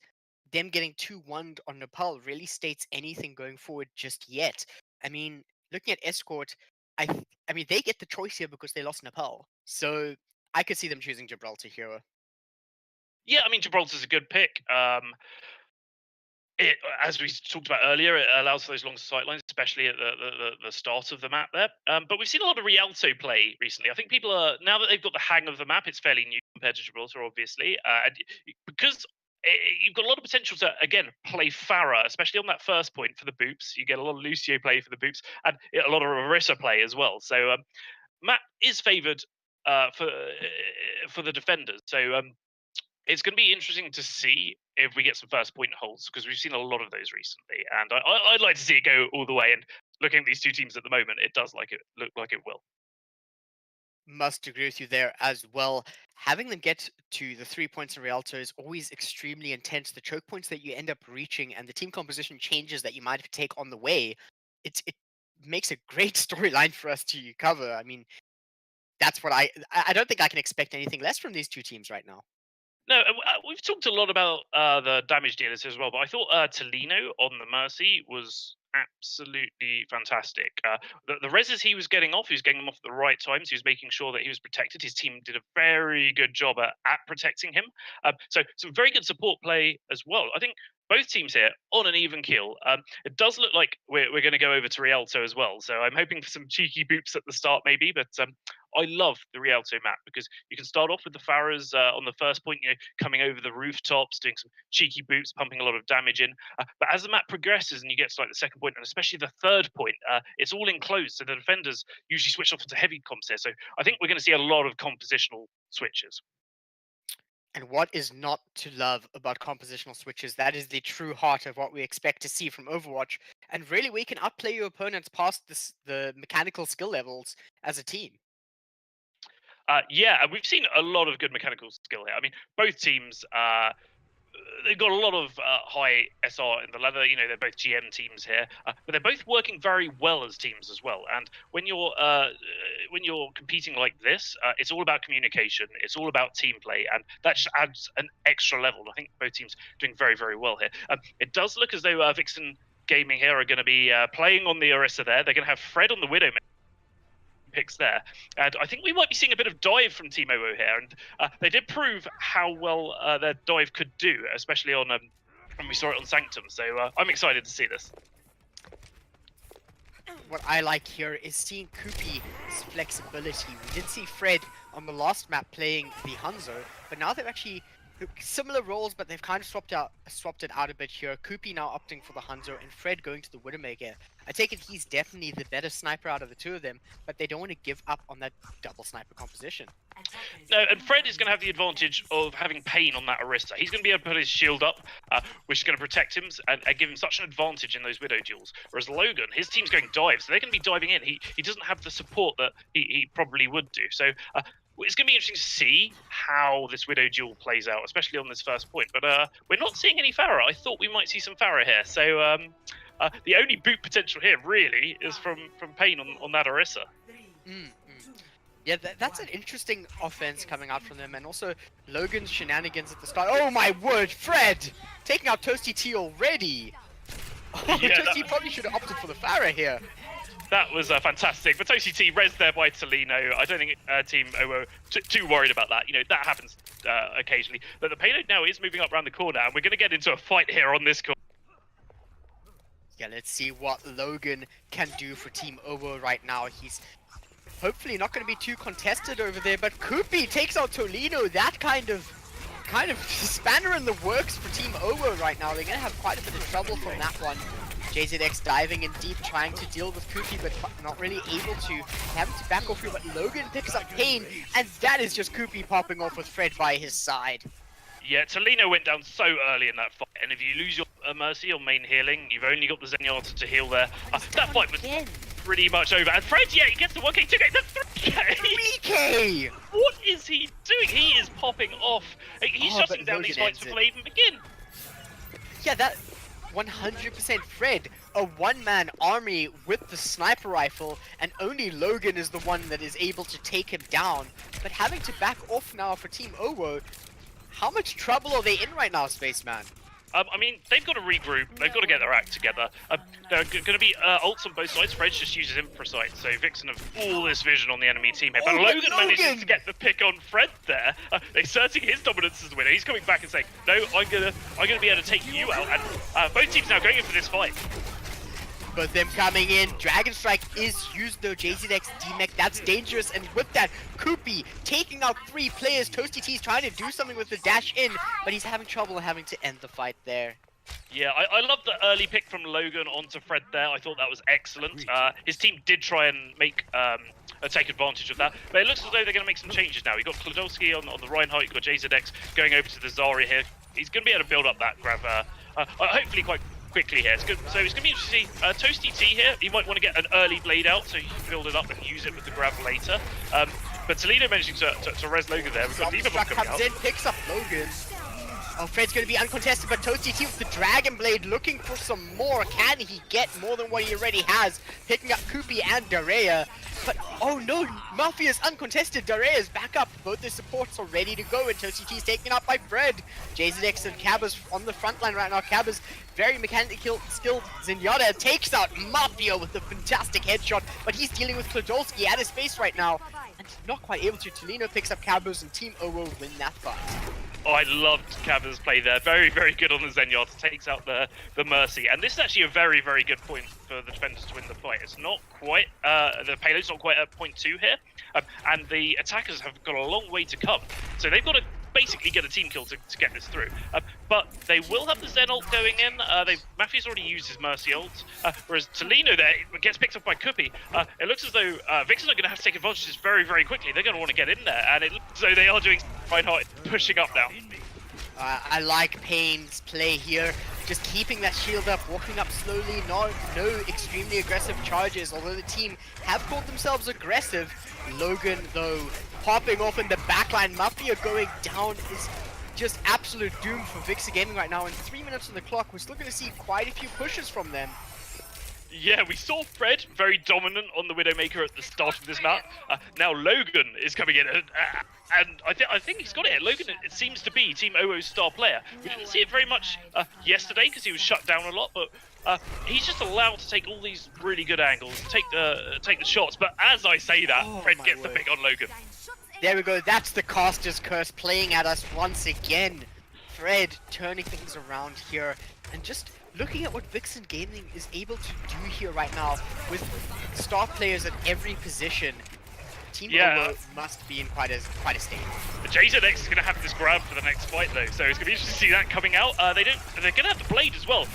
[SPEAKER 4] them getting 2-1'd on Nepal really states anything going forward just yet. I mean, looking at Escort, I mean they get the choice here because they lost Nepal, so I could see them choosing Gibraltar here.
[SPEAKER 5] Yeah, I mean Gibraltar's a good pick. It, as we talked about earlier, it allows for those long sightlines, especially at the start of the map there. But we've seen a lot of Rialto play recently. I think people are, now that they've got the hang of the map, it's fairly new compared to Gibraltar, obviously. And because you've got a lot of potential to, again, play Pharah, especially on that first point for the boops. You get a lot of Lucio play for the boops, and a lot of Orisa play as well. So map is favoured for the defenders. So it's going to be interesting to see if we get some first point holds because we've seen a lot of those recently, and I'd like to see it go all the way. And looking at these two teams at the moment, it does look like it will.
[SPEAKER 4] Must agree with you there as well. Having them get to the 3 points in Rialto is always extremely intense. The choke points that you end up reaching and the team composition changes that you might take on the way, it makes a great storyline for us to cover. I mean, that's what I don't think I can expect anything less from these two teams right now.
[SPEAKER 5] No, we've talked a lot about the damage dealers as well, but I thought Tolino on the Mercy was absolutely fantastic. The reses he was getting off, he was getting them off at the right times. He was making sure that he was protected. His team did a very good job at protecting him. So some very good support play as well. I think both teams here on an even keel. It does look like we're going to go over to Rialto as well. So I'm hoping for some cheeky boops at the start maybe, but I love the Rialto map because you can start off with the Pharahs on the first point, coming over the rooftops, doing some cheeky boots, pumping a lot of damage in. But as the map progresses and you get to like the second point, and especially the third point, it's all enclosed, so the defenders usually switch off into heavy comps here. So I think we're going to see a lot of compositional switches.
[SPEAKER 4] And what is not to love about compositional switches? That is the true heart of what we expect to see from Overwatch. And really, we can outplay your opponents past the mechanical skill levels as a team.
[SPEAKER 5] Yeah, and we've seen a lot of good mechanical skill here. I mean, both teams, they've got a lot of high SR in the leather. They're both GM teams here, but they're both working very well as teams as well. And when you're competing like this, it's all about communication. It's all about team play, and that just adds an extra level. I think both teams are doing very, very well here. It does look as though Vixen Gaming here are going to be playing on the Orisa there. They're going to have Fred on the Widow picks there, and I think we might be seeing a bit of dive from Team OwO here, and they did prove how well their dive could do, especially on when we saw it on Sanctum. So I'm excited to see this.
[SPEAKER 4] What I like here is seeing Koopy's flexibility. We did see Fred on the last map playing the Hanzo, but now they've actually similar roles, but they've kind of swapped it out a bit here. Koopy now opting for the Hanzo and Fred going to the Widowmaker. I take it he's definitely the better sniper out of the two of them, but they don't want to give up on that double sniper composition.
[SPEAKER 5] No, and Fred is going to have the advantage of having Pain on that Orisa. He's going to be able to put his shield up, which is going to protect him and give him such an advantage in those Widow duels. Whereas Logan, his team's going dive, so they're going to be diving in. He doesn't have the support that he probably would do. So it's going to be interesting to see how this Widow duel plays out, especially on this first point. But we're not seeing any Pharah. I thought we might see some Pharah here. So the only boot potential here, really, is from Pain on that Orisa.
[SPEAKER 4] Yeah, that's an interesting offense coming out from them. And also, Logan's shenanigans at the start. Oh my word, Fred! Taking out Toasty T already! Oh,
[SPEAKER 5] Yeah,
[SPEAKER 4] Toasty probably should have opted for the Pharah here.
[SPEAKER 5] That was fantastic. But Toasty T res there by Tolino. I don't think Team OwO too worried about that. That happens occasionally. But the payload now is moving up around the corner, and we're going to get into a fight here on this corner.
[SPEAKER 4] Yeah, let's see what Logan can do for Team OwO right now. He's hopefully not going to be too contested over there, but Koopy takes out Tolino. That kind of spanner in the works for Team OwO right now. They're going to have quite a bit of trouble from that one. JZX diving in deep, trying to deal with Koopy, but not really able to. Having to back off here, but Logan picks up Pain, and that is just Koopy popping off with Fred by his side.
[SPEAKER 5] Yeah, Tolino went down so early in that fight, and if you lose your Mercy or main healing, you've only got the Zenyatta to heal there. That fight was pretty much over. And Fred, yeah, he gets the 1k, 2k, that's 3k!
[SPEAKER 4] 3k!
[SPEAKER 5] What is he doing? He is popping off. He's shutting down these fights before they even begin.
[SPEAKER 4] Yeah, that 100% Fred. A one-man army with the sniper rifle, and only Logan is the one that is able to take him down. But having to back off now for Team OwO, how much trouble are they in right now, Spaceman?
[SPEAKER 5] I mean, they've got to regroup. They've got to get their act together. There are going to be ults on both sides. Fred just uses Infrasight, so Vixen have all this vision on the enemy team here. But Logan manages to get the pick on Fred there, exerting his dominance as the winner. He's coming back and saying, "No, I'm gonna be able to take you out." And both teams now going in for this fight.
[SPEAKER 4] Both them coming in. Dragon Strike is used though. JZX D-Mech, that's dangerous. And with that, Koopy taking out 3 players. Toasty T's trying to do something with the dash in, but he's having trouble having to end the fight there.
[SPEAKER 5] Yeah, I love the early pick from Logan onto Fred there. I thought that was excellent. His team did try and take advantage of that, but it looks as though they're going to make some changes now. You've got Klodowski on the Reinhardt, you've got JZX going over to the Zarya here. He's going to be able to build up that grab, hopefully quite quickly here. It's good. So it's going to be interesting to see Toasty T here. He might want to get an early blade out so he can build it up and use it with the grab later. But Toledo managing to res Logan there. We've got Demon Bomb coming out.
[SPEAKER 4] In, picks up Logan. Oh, Fred's going to be uncontested, but Toasty T with the Dragon Blade looking for some more. Can he get more than what he already has? Picking up Koopy and Dareya. But, oh no, Mafia's uncontested. Dareya's back up. Both the supports are ready to go, and Toasty T's taken out by Fred. JZX and Cabba's on the front line right now. Cabba's very mechanically skilled. Zenyatta takes out Mafia with a fantastic headshot, but he's dealing with Klodowski at his face right now. And not quite able to. Tolino picks up Cabba's, and Team OwO win that fight.
[SPEAKER 5] Oh, I loved Cabba's play there. Very, very good on the Zenyatta. Takes out the Mercy. And this is actually a very, very good point for the defenders to win the fight. It's not quite, the payload's not quite at point 2 here. And the attackers have got a long way to come. So they've got to basically get a team kill to get this through. But they will have the Zen ult going in. Mafia's already used his Mercy ult. Whereas Tolino there gets picked up by Koopy. It looks as though Vixen are going to have to take advantage of this very, very quickly. They're going to want to get in there. And it looks as though they are doing Reinhardt pushing up now.
[SPEAKER 4] I like Pain's play here, just keeping that shield up, walking up slowly, no extremely aggressive charges, although the team have called themselves aggressive. Logan, though, popping off in the backline. Mafia going down is just absolute doom for Vixen Gaming right now, and 3 minutes on the clock. We're still going to see quite a few pushes from them.
[SPEAKER 5] Yeah, we saw Fred very dominant on the Widowmaker at the start of this map. Now Logan is coming in, and I think he's got it. Logan, it seems to be Team OwO's star player. We didn't see it very much yesterday because he was shut down a lot, but he's just allowed to take all these really good angles, take the shots. But as I say that, Fred gets the pick on Logan.
[SPEAKER 4] There we go. That's the caster's curse playing at us once again. Fred turning things around here, and just looking at what Vixen Gaming is able to do here right now with star players at every position. Team OwO must be in quite a state.
[SPEAKER 5] The JZX is going to have this grab for the next fight though, so it's going to be interesting to see that coming out. They're going to have the blade as well.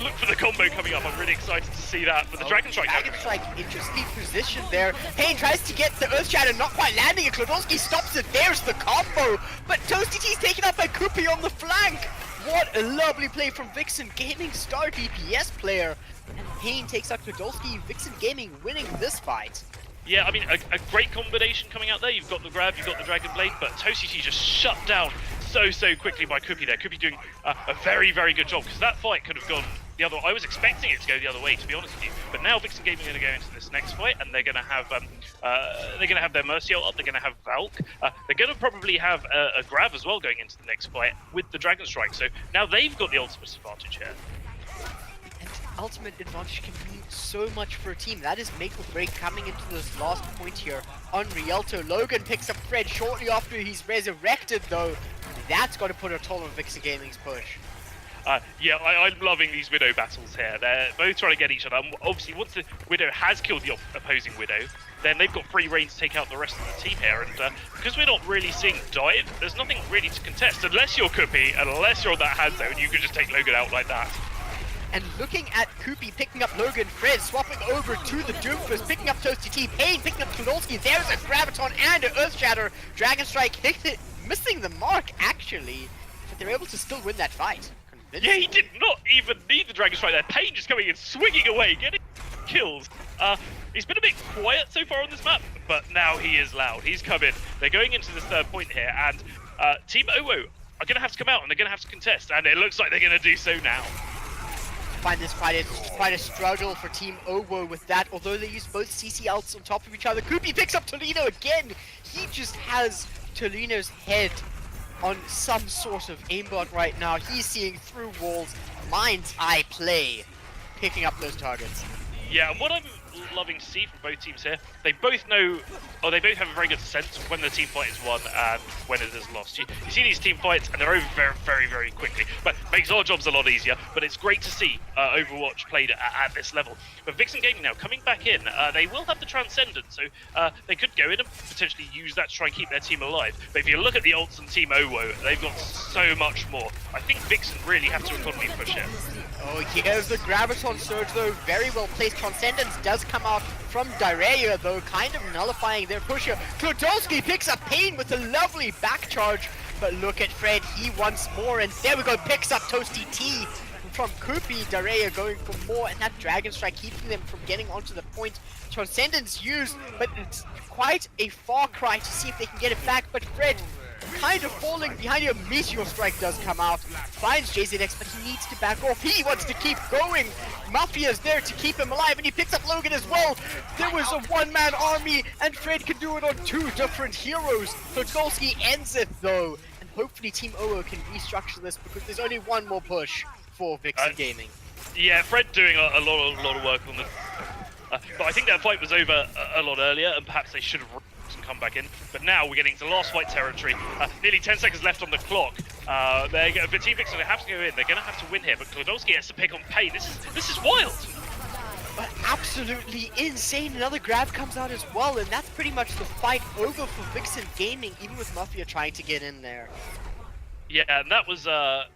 [SPEAKER 5] Look for the combo coming up. I'm really excited to see that. But the Dragon Strike.
[SPEAKER 4] Dragon Strike, interestingly positioned there. Pain tries to get the Earth Shatter, not quite landing it. Klodowski stops it. There's the combo. But Toasty T's taken out by Koopy on the flank. What a lovely play from Vixen Gaming, star DPS player. And Pain takes out Klodowski. Vixen Gaming winning this fight.
[SPEAKER 5] Yeah, I mean, a great combination coming out there. You've got the grab, you've got the Dragon Blade, but Toasty T just shut down so quickly by Koopy there. Koopy doing a very, very good job, because that fight could have gone the other way. I was expecting it to go the other way, to be honest with you. But now Vixen Gaming are going to go into this next fight, and they're going to have their Mercy ult up. They're going to have Valk. They're going to probably have a grab as well going into the next fight with the Dragon Strike. So now they've got the ultimate advantage here.
[SPEAKER 4] Ultimate advantage can mean so much for a team. That is make or break coming into this last point here on Rialto. Logan picks up Fred shortly after he's resurrected though. That's got to put a toll on Vixen Gaming's push.
[SPEAKER 5] Yeah, I'm loving these Widow battles here. They're both trying to get each other. And obviously, once the Widow has killed the opposing Widow, then they've got free reign to take out the rest of the team here. And because we're not really seeing dive, there's nothing really to contest. Unless you're Kuppy, and unless you're on that hand zone, you can just take Logan out like that.
[SPEAKER 4] And looking at Kuppy picking up Logan, Fred swapping over to the Doomfist, picking up Toasty T, Pain picking up Klodolski. There's a Graviton and an Earth Shatter. Dragon Strike hits it, missing the mark actually, but they're able to still win that fight.
[SPEAKER 5] Yeah, he did not even need the Dragon Strike there. Pain just coming in, swinging away, getting kills. He's been a bit quiet so far on this map, but now he is loud. He's come in. They're going into this third point here, and Team OwO are going to have to come out, and they're going to have to contest, and it looks like they're going to do so now.
[SPEAKER 4] Find this fight quite a struggle for Team OwO with that, although they use both CC ults on top of each other. Kuppy picks up Tolino again. He just has Tolino's head on some sort of aimbot right now. He's seeing through walls. Mind's eye play, picking up those targets.
[SPEAKER 5] Yeah, and what I'm loving to see from both teams here, they both know, or they both have a very good sense of when the team fight is won and when it is lost. You see these team fights and they're over very, very, very quickly, but makes our jobs a lot easier. But it's great to see Overwatch played at this level. But Vixen Gaming now coming back in, they will have the Transcendence, so they could go in and potentially use that to try and keep their team alive. But if you look at the ults on Team OwO, they've got so much more. I think Vixen really have to economy push here.
[SPEAKER 4] Oh, here's the Graviton Surge though, very well placed. Transcendence does come out from Dareya though, kind of nullifying their pusher. Klodolski picks up Pain with a lovely back charge, but look at Fred, he wants more, and there we go, picks up Toasty T from Kuppy. Dareya going for more, and that Dragon Strike keeping them from getting onto the point. Transcendence used, but it's quite a far cry to see if they can get it back, but Fred kind of falling behind him. Meteor Strike does come out, finds JZX, but he needs to back off. He wants to keep going. Mafia's there to keep him alive, and he picks up Logan as well. There was a one-man army, and Fred can do it on two different heroes. Klodolski ends it though, and hopefully Team OwO can restructure this because there's only one more push for Vixen Gaming.
[SPEAKER 5] Yeah, Fred doing a lot of work on this. But I think that fight was over a lot earlier, and perhaps they should have come back in. But now we're getting to last fight territory. Nearly 10 seconds left on the clock. But Team Vixen have to go in. They're going to have to win here. But Klodolski has to pick on Pain. This is wild.
[SPEAKER 4] But absolutely insane. Another grab comes out as well, and that's pretty much the fight over for Vixen Gaming, even with Mafia trying to get in there.
[SPEAKER 5] Yeah, and that was a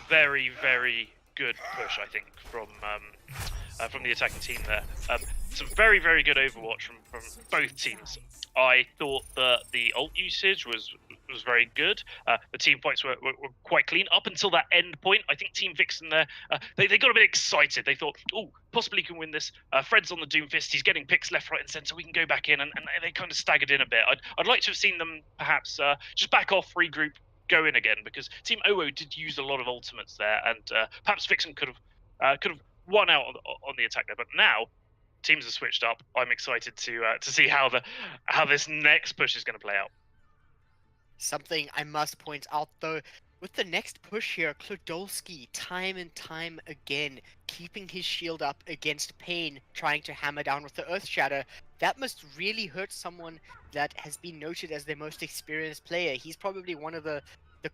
[SPEAKER 5] very, very good push, I think, from the attacking team there. Some very, very good Overwatch from both teams. I thought that the ult usage was very good. The team fights were quite clean up until that end point. I think Team Vixen there, they got a bit excited. They thought, oh, possibly can win this. Fred's on the Doomfist. He's getting picks left, right, and centre. We can go back in, and they kind of staggered in a bit. I'd like to have seen them perhaps just back off, regroup, go in again, because Team OwO did use a lot of ultimates there, and perhaps Vixen could have won out on the attack there. But now teams are switched up. I'm excited to see how this next push is going to play out.
[SPEAKER 4] Something I must point out though, with the next push here, Klodolski time and time again keeping his shield up against Pain, trying to hammer down with the Earth Shatter. That must really hurt someone that has been noted as their most experienced player. He's probably one of the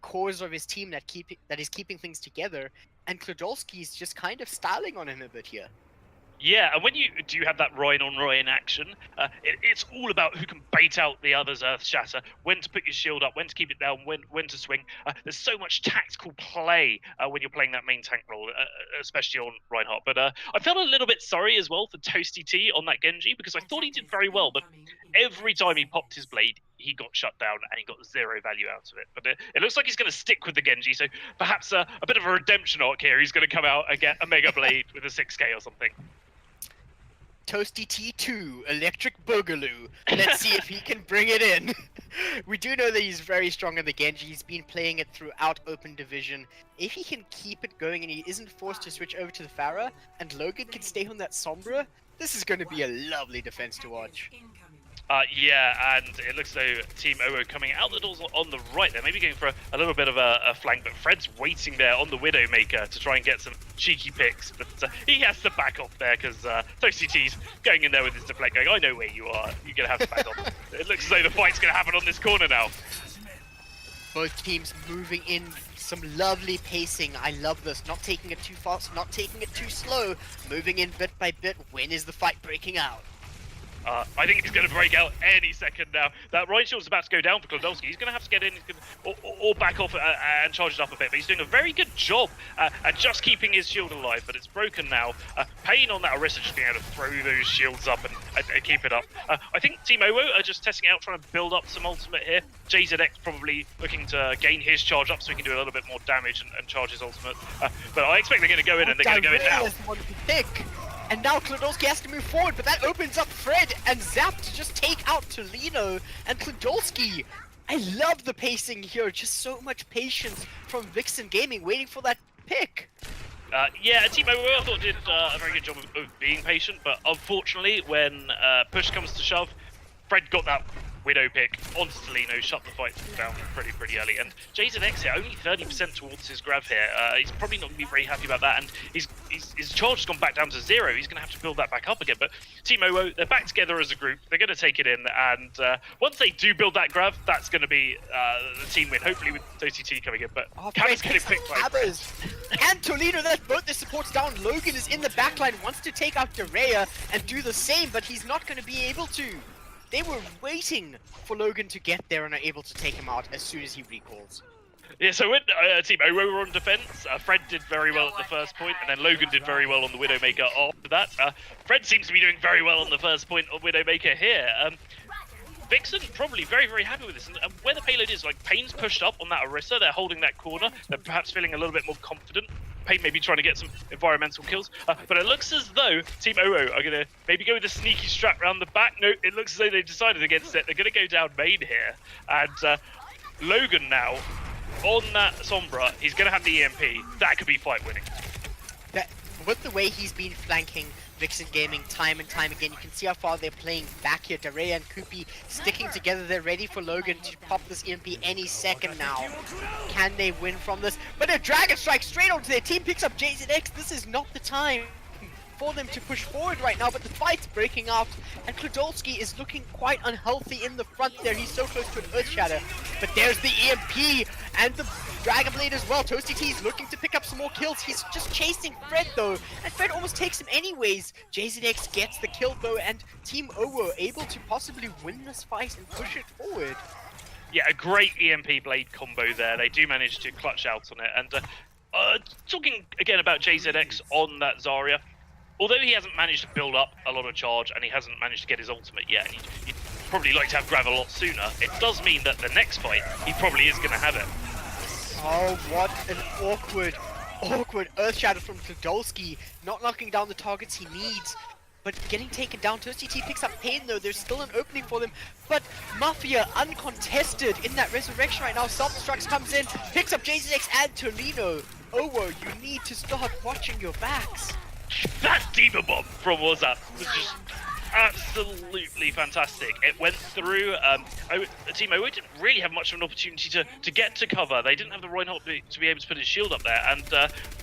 [SPEAKER 4] cores of his team that is keeping things together, and Klodolski's just kind of styling on him a bit here.
[SPEAKER 5] Yeah, and when you have that Ryan on Ryan action, it's all about who can bait out the other's Earth Shatter, when to put your shield up, when to keep it down, when to swing. There's so much tactical play when you're playing that main tank role, especially on Reinhardt. But I felt a little bit sorry as well for Toasty T on that Genji, because I thought he did very well, but every time he popped his blade, he got shut down and he got zero value out of it. But it looks like he's going to stick with the Genji, so perhaps a bit of a redemption arc here. He's going to come out and get a Mega Blade with a 6k or something.
[SPEAKER 4] Toasty T2, Electric Boogaloo. Let's see if he can bring it in. We do know that he's very strong in the Genji. He's been playing it throughout Open Division. If he can keep it going and he isn't forced to switch over to the Pharah, and Logan can stay on that Sombra, this is going to be a lovely defense to watch.
[SPEAKER 5] Yeah, and it looks though Team OwO coming out the doors on the right. They're maybe going for a little bit of a flank, but Fred's waiting there on the Widowmaker to try and get some cheeky picks. But he has to back off there because Toasty T's going in there with his deflect, going, I know where you are. You're going to have to back off. It looks as though the fight's going to happen on this corner now.
[SPEAKER 4] Both teams moving in Some lovely pacing. I love this. Not taking it too fast, not taking it too slow. Moving in bit by bit. When is the fight breaking out?
[SPEAKER 5] I think he's going to break out any second now. That right shield's about to go down for Klodowski. He's going to have to get in or back off and charge it up a bit. But he's doing a very good job at just keeping his shield alive. But it's broken now. Pain on that Orisa just being able to throw those shields up and keep it up. I think Team OwO are just testing it out, trying to build up some ultimate here. JZX probably looking to gain his charge up so he can do a little bit more damage and charge his ultimate. But I expect they're going to go in and they're going to go in now.
[SPEAKER 4] And now Klodowski has to move forward, but that opens up Fred and Zap to just take out Tolino and Klodowski. I love the pacing here, just so much patience from Vixen Gaming waiting for that pick.
[SPEAKER 5] Yeah, Team OwO I thought did a very good job of being patient, but unfortunately when push comes to shove, Fred got that Widow pick onto Tolino, shut the fight down pretty early. And JZX here, only 30% towards his grab here. He's probably not going to be very happy about that, and his charge has gone back down to 0. He's going to have to build that back up again. But Team OwO, they're back together as a group. They're going to take it in, and once they do build that grab, that's going to be the team win, hopefully with OCT coming in. But Cabba's getting picked by Fred.
[SPEAKER 4] And Tolino, that's both the supports down. Logan is in the backline, wants to take out Derea and do the same, but he's not going to be able to. They were waiting for Logan to get there and are able to take him out as soon as he recalls.
[SPEAKER 5] Yeah, so when Team OwO were on defense, Fred did very well at the first point, and then Logan did very well on the Widowmaker after that. Fred seems to be doing very well on the first point of Widowmaker here. Vixen probably very happy with this, and where the payload is, like, Pain's pushed up on that Orisa, they're holding that corner, they're perhaps feeling a little bit more confident. Pain maybe trying to get some environmental kills, but it looks as though Team OwO are going to maybe go with a sneaky strat around the back. No, it looks as though they've decided against it. They're going to go down main here, and Logan now on that Sombra, he's going to have the EMP. That could be fight winning.
[SPEAKER 4] With the way he's been flanking Vixen Gaming time and time again, you can see how far they're playing back here. Derea and Koopy sticking together. They're ready for Logan to pop this EMP any second now. Can they win from this? But a Dragon Strike straight onto their team picks up JZX. This is not the time for them to push forward right now, but the fight's breaking out, and Klodowski is looking quite unhealthy in the front there. He's so close to an Earth Shatter, but there's the EMP and the Dragon Blade as well. Toasty T is looking to pick up some more kills. He's just chasing Fred though, and Fred almost takes him anyways. JZX gets the kill though, and Team OwO able to possibly win this fight and push it forward.
[SPEAKER 5] Yeah, a great EMP Blade combo there. They do manage to clutch out on it, and talking again about JZX on that Zarya, although he hasn't managed to build up a lot of charge and he hasn't managed to get his ultimate yet, and he'd probably like to have grab a lot sooner, it does mean that the next fight, he probably is going to have it.
[SPEAKER 4] Oh, what an awkward Earth Shatter from Klodowski, not knocking down the targets he needs, but getting taken down. Toasty T picks up Pain though, there's still an opening for them, but Mafia uncontested in that resurrection right now. Self-Destruct comes in, picks up JZX and Tolino. OwO, you need to start watching your backs.
[SPEAKER 5] That Diva Bomb from WhatsApp was just absolutely fantastic. It went through. Team OwO didn't really have much of an opportunity to get to cover. They didn't have the Reinhardt to be able to put his shield up there, and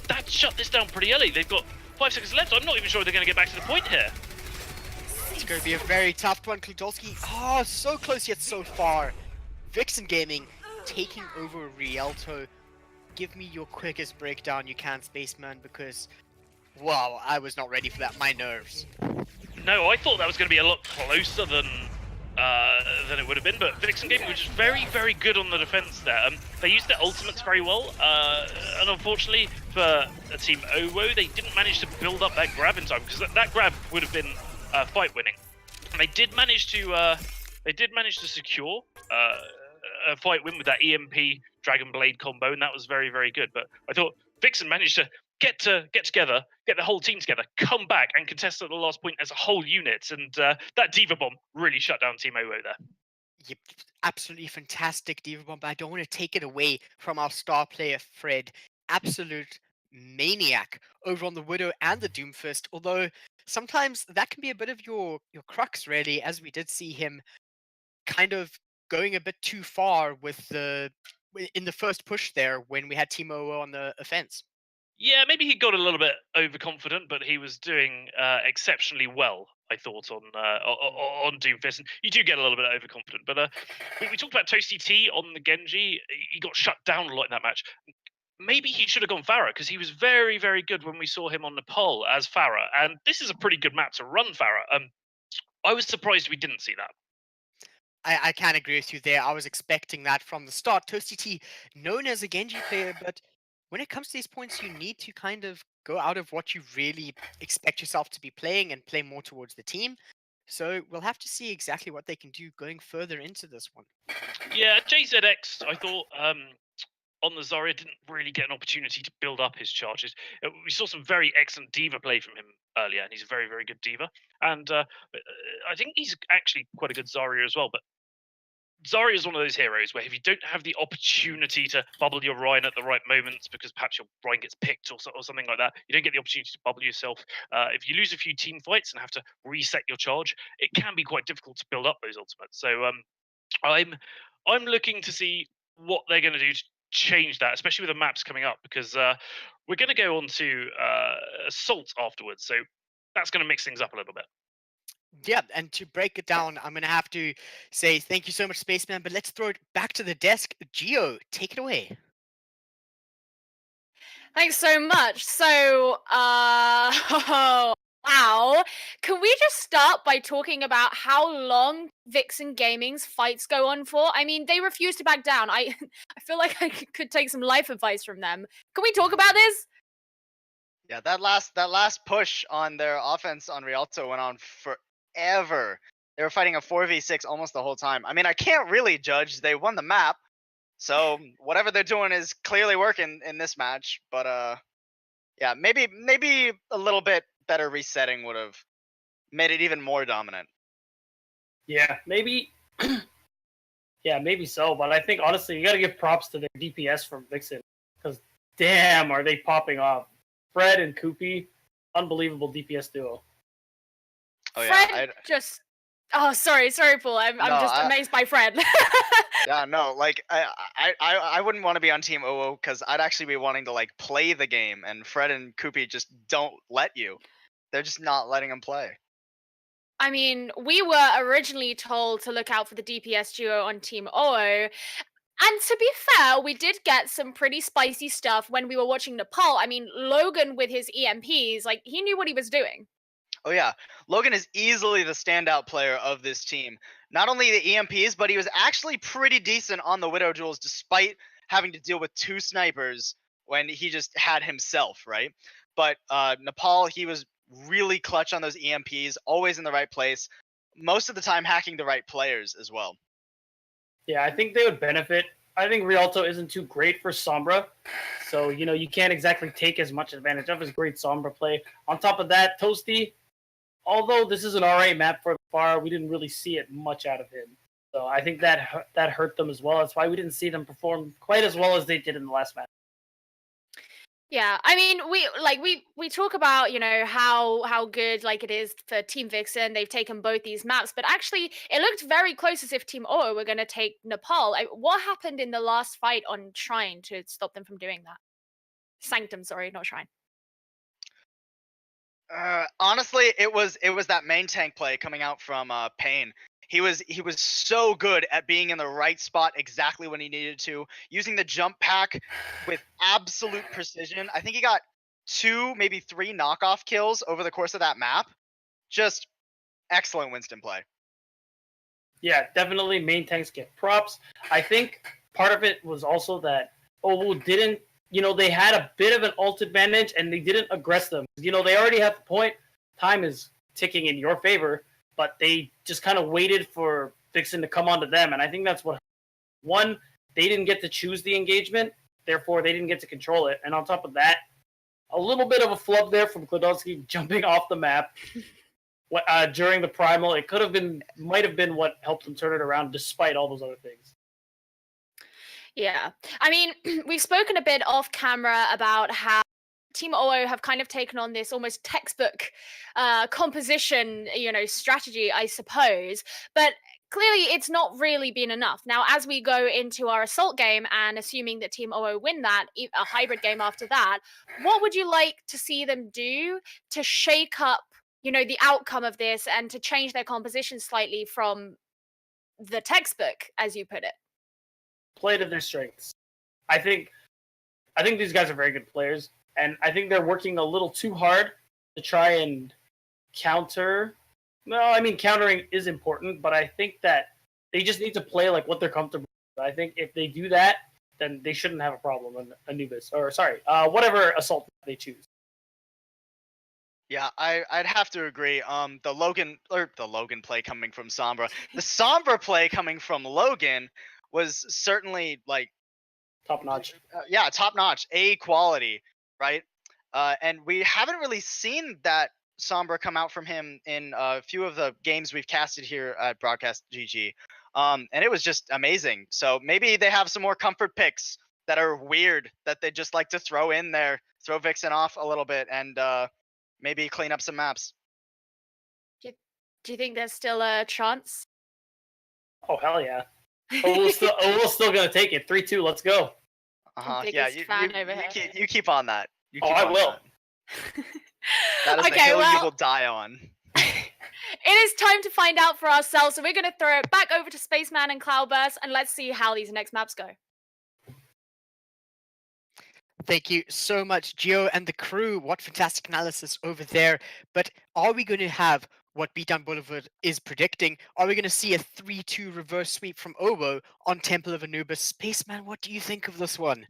[SPEAKER 5] that shut this down pretty early. They've got 5 seconds left. I'm not even sure they're going to get back to the point here.
[SPEAKER 4] It's going to be a very tough one. Klodowski, so close yet so far. Vixen Gaming taking over Rialto. Give me your quickest breakdown you can, Spaceman, because wow, I was not ready for that. My nerves.
[SPEAKER 5] No, I thought that was going to be a lot closer than it would have been, but Vixen Gaming were just very good on the defense there. They used their ultimates very well, and unfortunately for Team OwO, they didn't manage to build up that grab in time, because that grab would have been fight winning. And they did manage to secure a fight win with that EMP Dragon Blade combo, and that was very good. But I thought Vixen managed to get together, get the whole team together, come back and contest at the last point as a whole unit, and that Diva Bomb really shut down Team OwO there.
[SPEAKER 4] Yep, absolutely fantastic Diva Bomb, but I don't want to take it away from our star player Fred. Absolute maniac over on the Widow and the Doomfist, although sometimes that can be a bit of your crux really, as we did see him kind of going a bit too far in the first push there when we had Team OwO on the offense.
[SPEAKER 5] Yeah, maybe he got a little bit overconfident, but he was doing exceptionally well, I thought, on Doomfist. And you do get a little bit overconfident, but we talked about Toasty T on the Genji. He got shut down a lot in that match. maybe he should have gone Farah, because he was very, very good when we saw him on Nepal as Farah, and this is a pretty good map to run Farah. I was surprised we didn't see that.
[SPEAKER 4] I can agree with you there. I was expecting that from the start. Toasty T, known as a Genji player, but when it comes to these points, you need to kind of go out of what you really expect yourself to be playing and play more towards the team. So we'll have to see exactly what they can do going further into this one.
[SPEAKER 5] Yeah, JZX, I thought on the Zarya didn't really get an opportunity to build up his charges. We saw some very excellent diva play from him earlier, and he's a very, very good diva. And I think he's actually quite a good Zarya as well. But Zarya is one of those heroes where if you don't have the opportunity to bubble your Rhine at the right moments because perhaps your Rhine gets picked or something like that, you don't get the opportunity to bubble yourself. If you lose a few team fights and have to reset your charge, it can be quite difficult to build up those ultimates. So I'm looking to see what they're going to do to change that, especially with the maps coming up, because we're going to go on to Assault afterwards. So that's going to mix things up a little bit.
[SPEAKER 4] Yeah, and to break it down, I'm going to have to say thank you so much, Spaceman, but let's throw it back to the desk. Geo, take it away.
[SPEAKER 1] Thanks so much. So, wow. Can we just start by talking about how long Vixen Gaming's fights go on for? I mean, they refuse to back down. I feel like I could take some life advice from them. Can we talk about this?
[SPEAKER 3] Yeah, that last push on their offense on Rialto went on forever. They were fighting a 4v6 almost the whole time. I mean, I can't really judge. They won the map, so whatever they're doing is clearly working in this match. But yeah, maybe a little bit better resetting would have made it even more dominant.
[SPEAKER 2] Yeah, maybe. Yeah, maybe so. But I think honestly, you got to give props to their DPS from Vixen, because damn, are they popping off? Fred and Koopy, unbelievable DPS duo.
[SPEAKER 3] Oh
[SPEAKER 1] Fred
[SPEAKER 3] yeah,
[SPEAKER 1] just. Oh, sorry, Paul. I'm just amazed by Fred.
[SPEAKER 3] yeah, no, like I wouldn't want to be on Team OwO because I'd actually be wanting to like play the game, and Fred and Koopy just don't let you. They're just not letting them play.
[SPEAKER 1] I mean, we were originally told to look out for the DPS duo on Team OwO. And to be fair, we did get some pretty spicy stuff when we were watching Nepal. I mean, Logan with his EMPs, like, he knew what he was doing.
[SPEAKER 3] Oh yeah, Logan is easily the standout player of this team. Not only the EMPs, but he was actually pretty decent on the Widow duels despite having to deal with two snipers when he just had himself, right? But Nepal, he was really clutch on those EMPs, always in the right place, most of the time hacking the right players as well.
[SPEAKER 2] Yeah, I think they would benefit. I think Rialto isn't too great for Sombra, so you can't exactly take as much advantage of his great Sombra play. On top of that, Toasty, although this is an alright map for the far, we didn't really see it much out of him. So I think that hurt them as well. That's why we didn't see them perform quite as well as they did in the last match.
[SPEAKER 1] Yeah, I mean, we talk about how good like it is for Team Vixen. They've taken both these maps, but actually, it looked very close as if Team OwO were going to take Nepal. What happened in the last fight on Shrine to stop them from doing that? Sanctum, sorry, not Shrine.
[SPEAKER 3] Honestly, it was that main tank play coming out from Pain. He was so good at being in the right spot exactly when he needed to, using the jump pack with absolute precision. I think he got 2, maybe 3 knockoff kills over the course of that map. Just excellent Winston play.
[SPEAKER 2] Yeah, definitely main tanks get props. I think part of it was also that OwO didn't, they had a bit of an ult advantage and they didn't aggress them. They already have the point. Time is ticking in your favor, but they just kind of waited for Vixen to come onto them. And I think that's what, one, they didn't get to choose the engagement, therefore they didn't get to control it. And on top of that, a little bit of a flub there from Klodowski jumping off the map during the primal. It might have been what helped them turn it around despite all those other things.
[SPEAKER 1] Yeah. I mean, we've spoken a bit off camera about how Team OwO have kind of taken on this almost textbook composition, strategy, I suppose. But clearly it's not really been enough. Now, as we go into our assault game and assuming that Team OwO win that, a hybrid game after that, what would you like to see them do to shake up, the outcome of this and to change their composition slightly from the textbook, as you put it?
[SPEAKER 2] Play to their strengths. I think I think these guys are very good players, and I think they're working a little too hard to try and counter. No, I mean countering is important, but I think that they just need to play like what they're comfortable with. I think if they do that, then they shouldn't have a problem in Anubis, or sorry, whatever assault they choose.
[SPEAKER 3] Yeah, I'd have to agree. The Logan play coming from Sombra, the Sombra play coming from Logan was certainly like
[SPEAKER 2] Top notch.
[SPEAKER 3] yeah, top notch, A quality, right? And we haven't really seen that Sombra come out from him in a few of the games we've casted here at Broadcast.gg. And it was just amazing. So maybe they have some more comfort picks that are weird that they just like to throw in there, throw Vixen off a little bit, and maybe clean up some maps.
[SPEAKER 1] Do you think there's still a chance?
[SPEAKER 2] Oh hell yeah! OwO's still gonna take it. 3-2. Let's go.
[SPEAKER 3] Yeah,
[SPEAKER 1] Biggest fan over here.
[SPEAKER 3] you keep on that. You
[SPEAKER 2] Oh,
[SPEAKER 3] keep
[SPEAKER 2] I
[SPEAKER 3] on
[SPEAKER 2] will.
[SPEAKER 3] that. That is the
[SPEAKER 1] Okay,
[SPEAKER 3] hill you
[SPEAKER 1] well,
[SPEAKER 3] will die on.
[SPEAKER 1] it is time to find out for ourselves. So we're going to throw it back over to Spaceman and Cloudburst, and let's see how these next maps go.
[SPEAKER 4] Thank you so much, Gio and the crew. What fantastic analysis over there. But are we going to have what Beatdown Boulevard is predicting? Are we going to see a 3-2 reverse sweep from OwO on Temple of Anubis? Spaceman, what do you think of this one?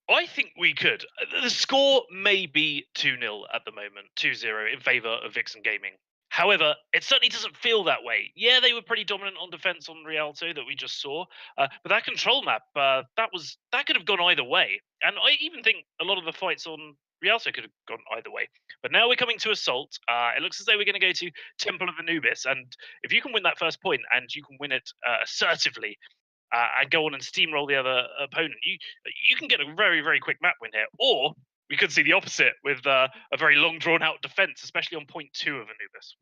[SPEAKER 5] I think we could. The score may be 2-0 at the moment, 2-0 in favour of Vixen Gaming. However, it certainly doesn't feel that way. Yeah, they were pretty dominant on defense on Rialto that we just saw, but that control map, that could have gone either way. And I even think a lot of the fights on Rialto could have gone either way. But now we're coming to Assault. It looks as though we're going to go to Temple of Anubis, and if you can win that first point and you can win it assertively, and go on and steamroll the other opponent, you can get a very, very quick map win here. Or we could see the opposite with a very long drawn out defense, especially on point 2 of Anubis.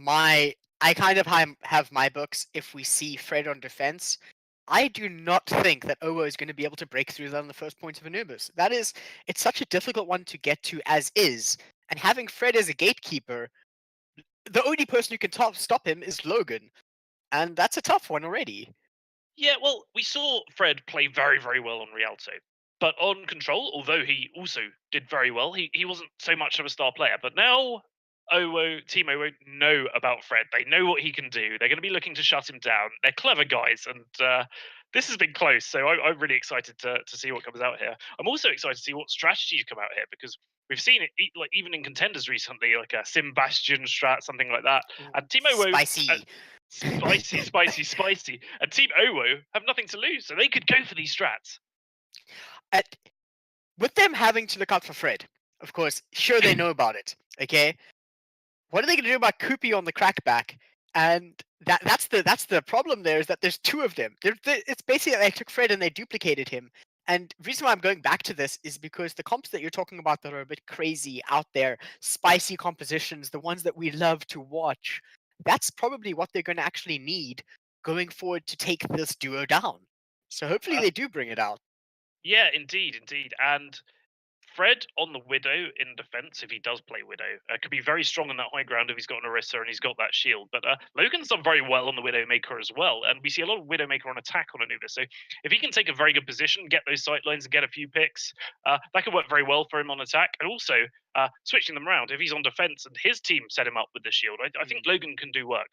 [SPEAKER 4] I kind of have my books. If we see Fred on defense, I do not think that OwO is going to be able to break through that on the first point of Anubis. It's such a difficult one to get to as is, and having Fred as a gatekeeper, the only person who can stop him is Logan, and that's a tough one already.
[SPEAKER 5] Yeah, well, we saw Fred play very, very well on Rialto. But on Control, although he also did very well, he wasn't so much of a star player. But now Team OwO know about Fred. They know what he can do. They're going to be looking to shut him down. They're clever guys, and this has been close. So I'm really excited to see what comes out here. I'm also excited to see what strategies come out here, because we've seen it like even in contenders recently, like a Sim Bastion strat, something like that. And Team OwO,
[SPEAKER 4] Spicy.
[SPEAKER 5] spicy. And Team OwO have nothing to lose, so they could go for these strats.
[SPEAKER 4] With them having to look out for Fred, of course, sure they know about it. Okay, what are they going to do about Koopy on the crackback? And that's the problem. There is that there's two of them. It's basically they took Fred and they duplicated him. And the reason why I'm going back to this is because the comps that you're talking about that are a bit crazy out there, spicy compositions, the ones that we love to watch, that's probably what they're going to actually need going forward to take this duo down. So hopefully they do bring it out.
[SPEAKER 5] Yeah, indeed. And Fred on the Widow in defense, if he does play Widow, could be very strong on that high ground if he's got an Orisa and he's got that shield. But Logan's done very well on the Widowmaker as well, and we see a lot of Widowmaker on attack on Anubis. So if he can take a very good position, get those sight lines and get a few picks, that could work very well for him on attack. And also switching them around, if he's on defense and his team set him up with the shield, I think Logan can do work.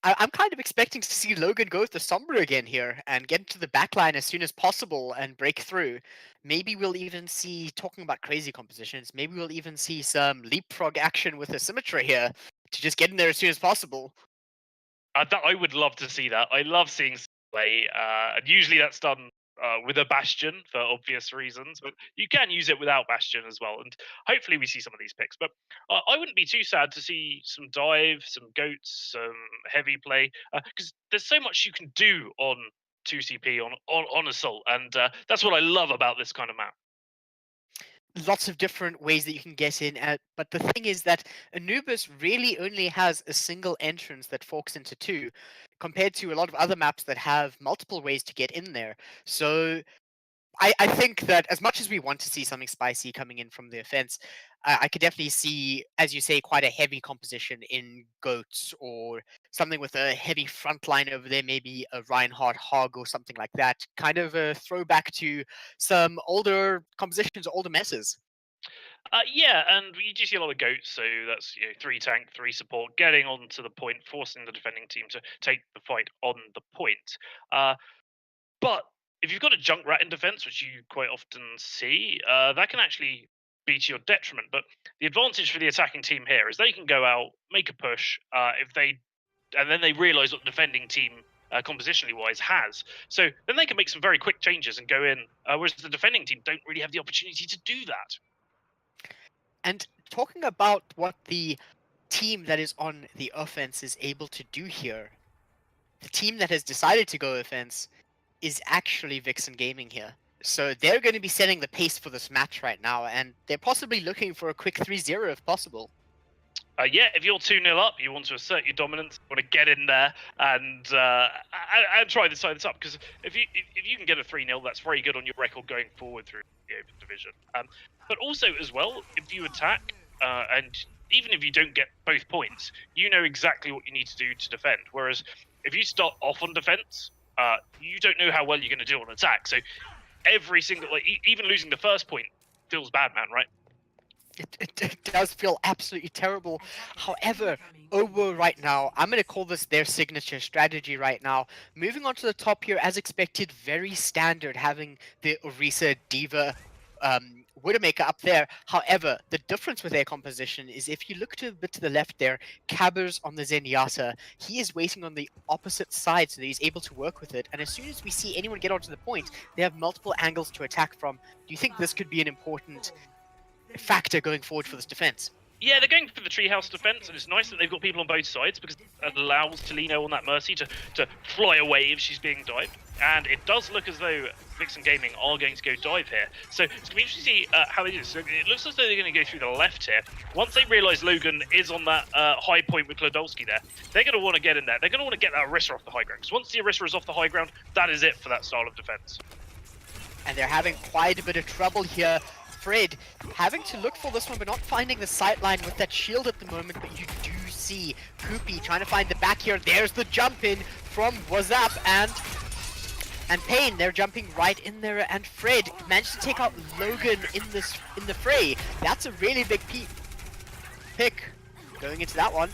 [SPEAKER 4] I'm kind of expecting to see Logan go with the Sombra again here and get into the backline as soon as possible and break through. Maybe we'll even see, talking about crazy compositions, maybe we'll even see some leapfrog action with a Symmetra here to just get in there as soon as possible.
[SPEAKER 5] I would love to see that. I love seeing play, and usually that's done with a Bastion for obvious reasons, but you can use it without Bastion as well. And hopefully we see some of these picks. But I wouldn't be too sad to see some dive, some goats, some heavy play, because there's so much you can do on 2CP on assault, and that's what I love about this kind of map.
[SPEAKER 4] Lots of different ways that you can get in, but the thing is that Anubis really only has a single entrance that forks into two, compared to a lot of other maps that have multiple ways to get in there. So I think that as much as we want to see something spicy coming in from the offense, I could definitely see, as you say, quite a heavy composition in Goats or something with a heavy front line over there, maybe a Reinhardt Hog or something like that. Kind of a throwback to some older compositions, older messes.
[SPEAKER 5] Yeah, and you do see a lot of goats, so that's 3 tank, 3 support, getting onto the point, forcing the defending team to take the fight on the point. But if you've got a Junkrat in defense, which you quite often see, that can actually be to your detriment. But the advantage for the attacking team here is they can go out, make a push, and then they realise what the defending team, compositionally wise, has. So then they can make some very quick changes and go in, whereas the defending team don't really have the opportunity to do that.
[SPEAKER 4] And talking about what the team that is on the offense is able to do here, the team that has decided to go offense is actually Vixen Gaming here. So they're going to be setting the pace for this match right now, and they're possibly looking for a quick 3-0 if possible.
[SPEAKER 5] Yeah, if you're 2-0 up, you want to assert your dominance, you want to get in there and try to tie this up. Because if you can get a 3-0, that's very good on your record going forward through the Open Division. But also as well, if you attack, and even if you don't get both points, you know exactly what you need to do to defend. Whereas if you start off on defense, you don't know how well you're going to do on attack. So every single, even losing the first point feels bad, man, right?
[SPEAKER 4] It does feel absolutely terrible. However, OwO right now, I'm going to call this their signature strategy right now. Moving on to the top here, as expected, very standard, having the Orisa Diva Widowmaker up there. However, the difference with their composition is if you look a bit to the left there, Cabbers on the Zenyatta, he is waiting on the opposite side so that he's able to work with it. And as soon as we see anyone get onto the point, they have multiple angles to attack from. Do you think this could be an important factor going forward for this defense?
[SPEAKER 5] Yeah, they're going for the treehouse defense, and it's nice that they've got people on both sides because it allows Tolino on that Mercy to fly away if she's being dived. And it does look as though Vixen Gaming are going to go dive here. So it's going to be interesting to see how they do this. So it looks as though they're going to go through the left here. Once they realise Logan is on that high point with Klodolski there, they're going to want to get in there. They're going to want to get that Orisa off the high ground. Because once the Orisa is off the high ground, that is it for that style of defense.
[SPEAKER 4] And they're having quite a bit of trouble here. Fred having to look for this one, but not finding the sightline with that shield at the moment. But you do see Koopy trying to find the back here. There's the jump in from Wazap and Payne. They're jumping right in there, and Fred managed to take out Logan in the fray. That's a really big pick going into that one.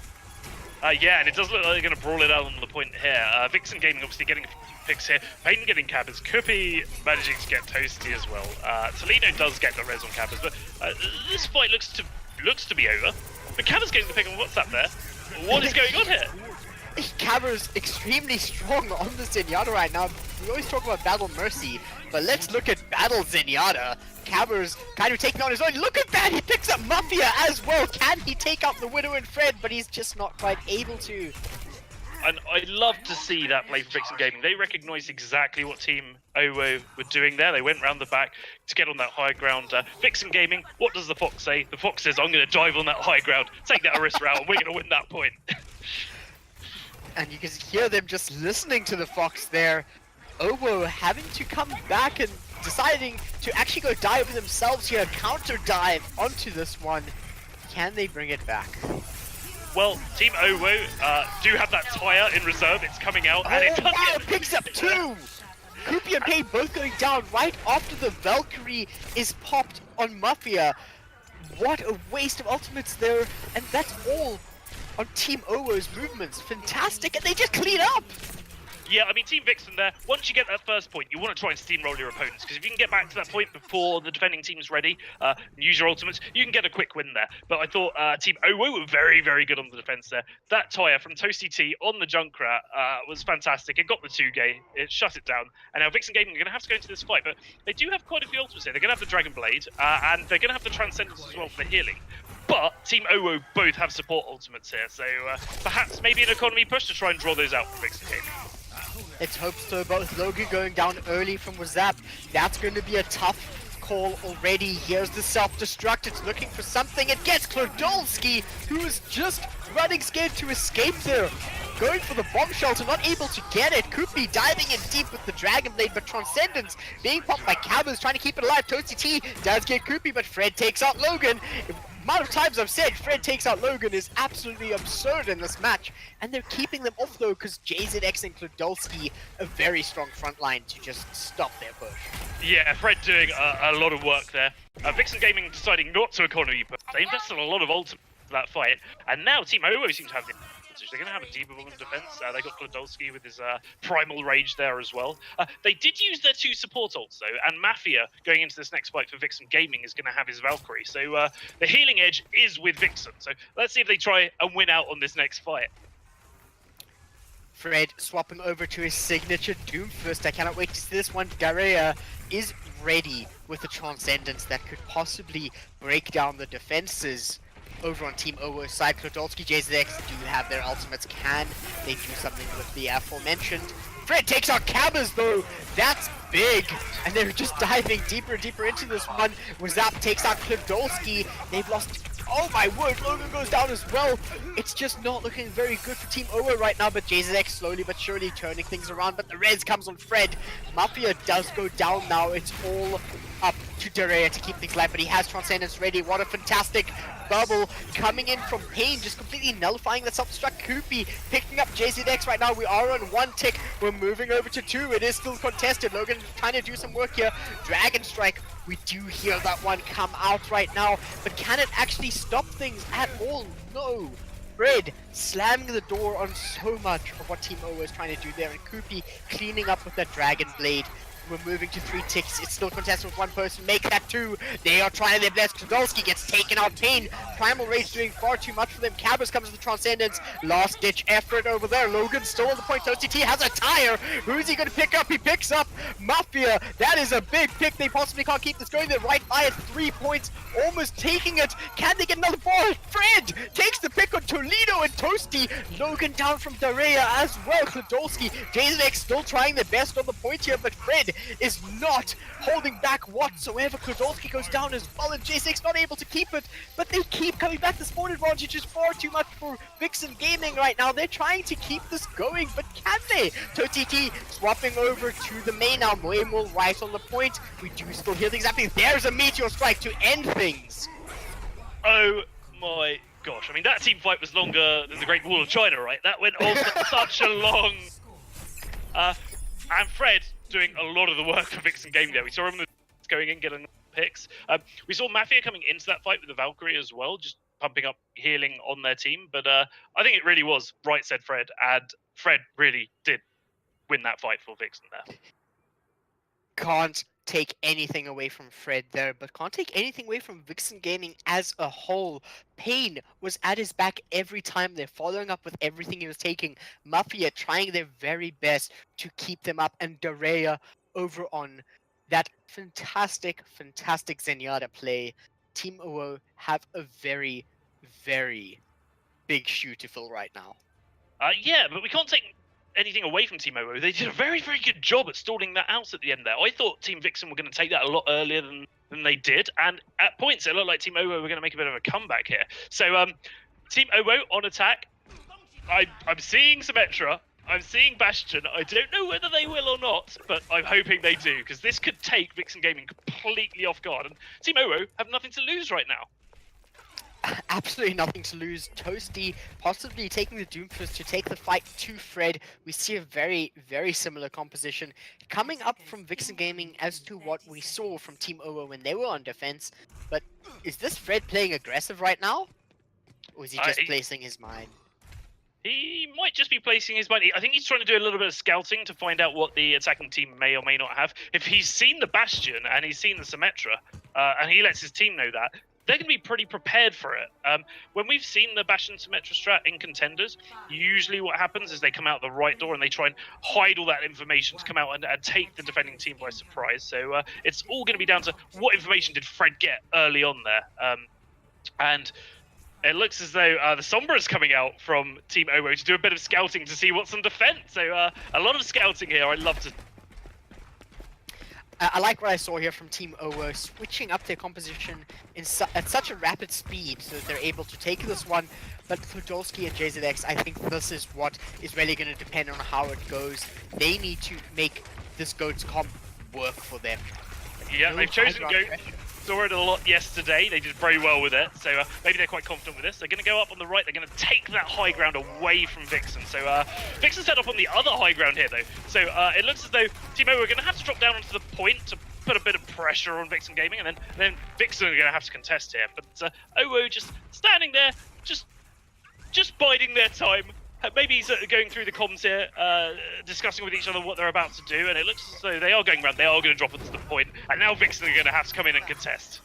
[SPEAKER 5] Yeah, and it does look like they're going to brawl it out on the point here. Vixen Gaming obviously getting a few picks here. Payne getting Cabbers. Koopy managing to get Toasty as well. Tolino does get the res on Cabbers, but this fight looks to be over. But Cabbers getting the pick on WhatsApp there. What is going on here?
[SPEAKER 4] Cabbers extremely strong on the Zenyatta right now. We always talk about Battle Mercy, but let's look at Battle Zenyatta. Cabbers kind of taking on his own. Look at that! He picks up Mafia as well. Can he take out the Widow and Fred? But he's just not quite able to.
[SPEAKER 5] And I love to see that play from Vixen Gaming. They recognised exactly what Team OwO were doing there. They went round the back to get on that high ground. Vixen Gaming, what does the Fox say? The Fox says, I'm going to dive on that high ground, take that Orisa out, and we're going to win that point.
[SPEAKER 4] And you can hear them just listening to the Fox there. OwO having to come back and deciding to actually go dive themselves here. Counter dive onto this one. Can they bring it back?
[SPEAKER 5] Well, Team OwO do have that tire in reserve. It's coming out, and it does
[SPEAKER 4] wow, picks up two! Koopy and Payne both going down right after the Valkyrie is popped on Mafia. What a waste of ultimates there, and that's all on Team OwO's movements. Fantastic, and they just clean up!
[SPEAKER 5] Yeah, I mean, Team Vixen there, once you get that first point, you want to try and steamroll your opponents, because if you can get back to that point before the defending team's ready, and use your ultimates, you can get a quick win there. But I thought Team OwO were very, very good on the defense there. That tire from Toasty T on the Junkrat was fantastic. It got the 2-gay, it shut it down, and now Vixen Gaming are going to have to go into this fight, but they do have quite a few ultimates here. They're going to have the Dragon Blade, and they're going to have the Transcendence as well for the healing. But Team OwO both have support ultimates here, so perhaps maybe an economy push to try and draw those out for Vixen Gaming.
[SPEAKER 4] Let's hope so. Both Logan going down early from Wazap. That's going to be a tough call already. Here's the self-destruct. It's looking for something. It gets Klodolski, who is just running scared to escape there. going for the bomb shelter, not able to get it. Koopy diving in deep with the Dragon Blade, but Transcendence being popped by Cabas, trying to keep it alive. Toasty T does get Koopy, but Fred takes out Logan. The amount of times I've said Fred takes out Logan is absolutely absurd in this match, and they're keeping them off though, because JZX and Klodolski, a very strong front line to just stop their push.
[SPEAKER 5] Yeah, Fred doing a lot of work there. Vixen Gaming deciding not to economy push. They invested a lot of ultimate for that fight, and now Team OwO seem to have the advantage. They're going to have a deeper woman defense. They got Klodolski with his primal rage there as well. They did use their 2 support ults though, and Mafia going into this next fight for Vixen Gaming is going to have his Valkyrie. So the healing edge is with Vixen. So let's see if they try and win out on this next fight.
[SPEAKER 4] Fred swapping over to his signature Doomfist. I cannot wait to see this one. Darea is ready with the Transcendence that could possibly break down the defenses over on Team OwO's side. Klodolski, JZX do have their ultimates. Can they do something with the aforementioned? Fred takes out Cabas though. That's big. And they're just diving deeper and deeper into this one. Wazap takes out Klodolski. They've lost... Oh my word, Logan goes down as well. It's just not looking very good for Team OwO right now, but JZX slowly but surely turning things around, but the res comes on Fred. Mafia does go down now. It's all up to Darea to keep things alive, but he has Transcendence ready. What a fantastic bubble coming in from Pain, just completely nullifying the self-destruct. Koopy picking up JZX right now. We are on 1 tick. We're moving over to 2. It is still contested. Logan trying to do some work here. Dragon Strike. We do hear that one come out right now, but can it actually stop things at all? No. Fred slamming the door on so much of what Team OwO is trying to do there, and Koopy cleaning up with that Dragon Blade. We're moving to 3 ticks. It's still contested with 1 person. Make that 2. They are trying their best. Klodolski gets taken out. Pain. Primal Rage doing far too much for them. Cabas comes to the Transcendence. Last ditch effort over there. Logan still on the point. Toasty T has a tire. Who's he going to pick up? He picks up Mafia. That is a big pick. They possibly can't keep this going. They're right by it. 3 points. Almost taking it. Can they get another ball? Fred takes the pick on Toledo and Toasty. Logan down from Darea as well. Klodolski. JZX still trying their best on the point here, but Fred is not holding back whatsoever. Klodolski goes down as well, and J6 not able to keep it, but they keep coming back. The spawn advantage is far too much for Vixen Gaming right now. They're trying to keep this going, but can they? ToTT swapping over to the main now. Moemul right on the point. We do still hear things happening. There's a Meteor Strike to end things.
[SPEAKER 5] Oh my gosh. I mean, that team fight was longer than the Great Wall of China, right? That went on for such a long... and Fred doing a lot of the work for Vixen Gaming there. We saw him going in, getting picks. We saw Mafia coming into that fight with the Valkyrie as well, just pumping up healing on their team. But I think it really was right, said Fred, and Fred really did win that fight for Vixen there.
[SPEAKER 4] Can't take anything away from Fred there, but can't take anything away from Vixen Gaming as a whole. Pain was at his back every time. They're following up with everything he was taking. Mafia trying their very best to keep them up, and Darea over on that fantastic Zenyatta play. Team OwO have a very, very big shoe to fill right now.
[SPEAKER 5] Yeah, but we can't take anything away from Team OwO. They did a very, very good job at stalling that out at the end there. I thought Team Vixen were going to take that a lot earlier than they did, and at points it looked like Team OwO were going to make a bit of a comeback here. So Team OwO on attack. I'm seeing Symmetra. I'm seeing Bastion. I don't know whether they will or not, but I'm hoping they do, because this could take Vixen Gaming completely off guard, and Team OwO have nothing to lose right now.
[SPEAKER 4] Absolutely nothing to lose. Toasty possibly taking the Doomfist to take the fight to Fred. We see a very, very similar composition coming up from Vixen Gaming as to what we saw from Team OwO when they were on defense. But is this Fred playing aggressive right now? Or is he just placing his mind?
[SPEAKER 5] He might just be placing his mind. I think he's trying to do a little bit of scouting to find out what the attacking team may or may not have. If he's seen the Bastion and he's seen the Symmetra, and he lets his team know that, they're going to be pretty prepared for it. When we've seen the Bastion Symmetra strat in contenders, usually what happens is they come out the right door and they try and hide all that information to come out and take the defending team by surprise. So it's all going to be down to what information did Fred get early on there. And it looks as though the Sombra is coming out from Team OwO to do a bit of scouting to see what's on defense. So a lot of scouting here. I'd love to.
[SPEAKER 4] I like what I saw here from Team OwO, switching up their composition at such a rapid speed so that they're able to take this one. But Podolski and JZX, I think this is what is really going to depend on how it goes. They need to make this GOATS comp work for them.
[SPEAKER 5] Yeah, they've chosen GOAT. Saw it a lot yesterday. They did very well with it, so maybe they're quite confident with this. They're going to go up on the right. They're going to take that high ground away from Vixen. So Vixen set up on the other high ground here, though. So it looks as though Team OwO are going to have to drop down onto the point to put a bit of pressure on Vixen Gaming, and then Vixen are going to have to contest here. But OwO just standing there, just biding their time. Maybe he's going through the comms here, discussing with each other what they're about to do, and it looks as though they are going around. They are going to drop it to the point, and now Vixen are going to have to come in and contest.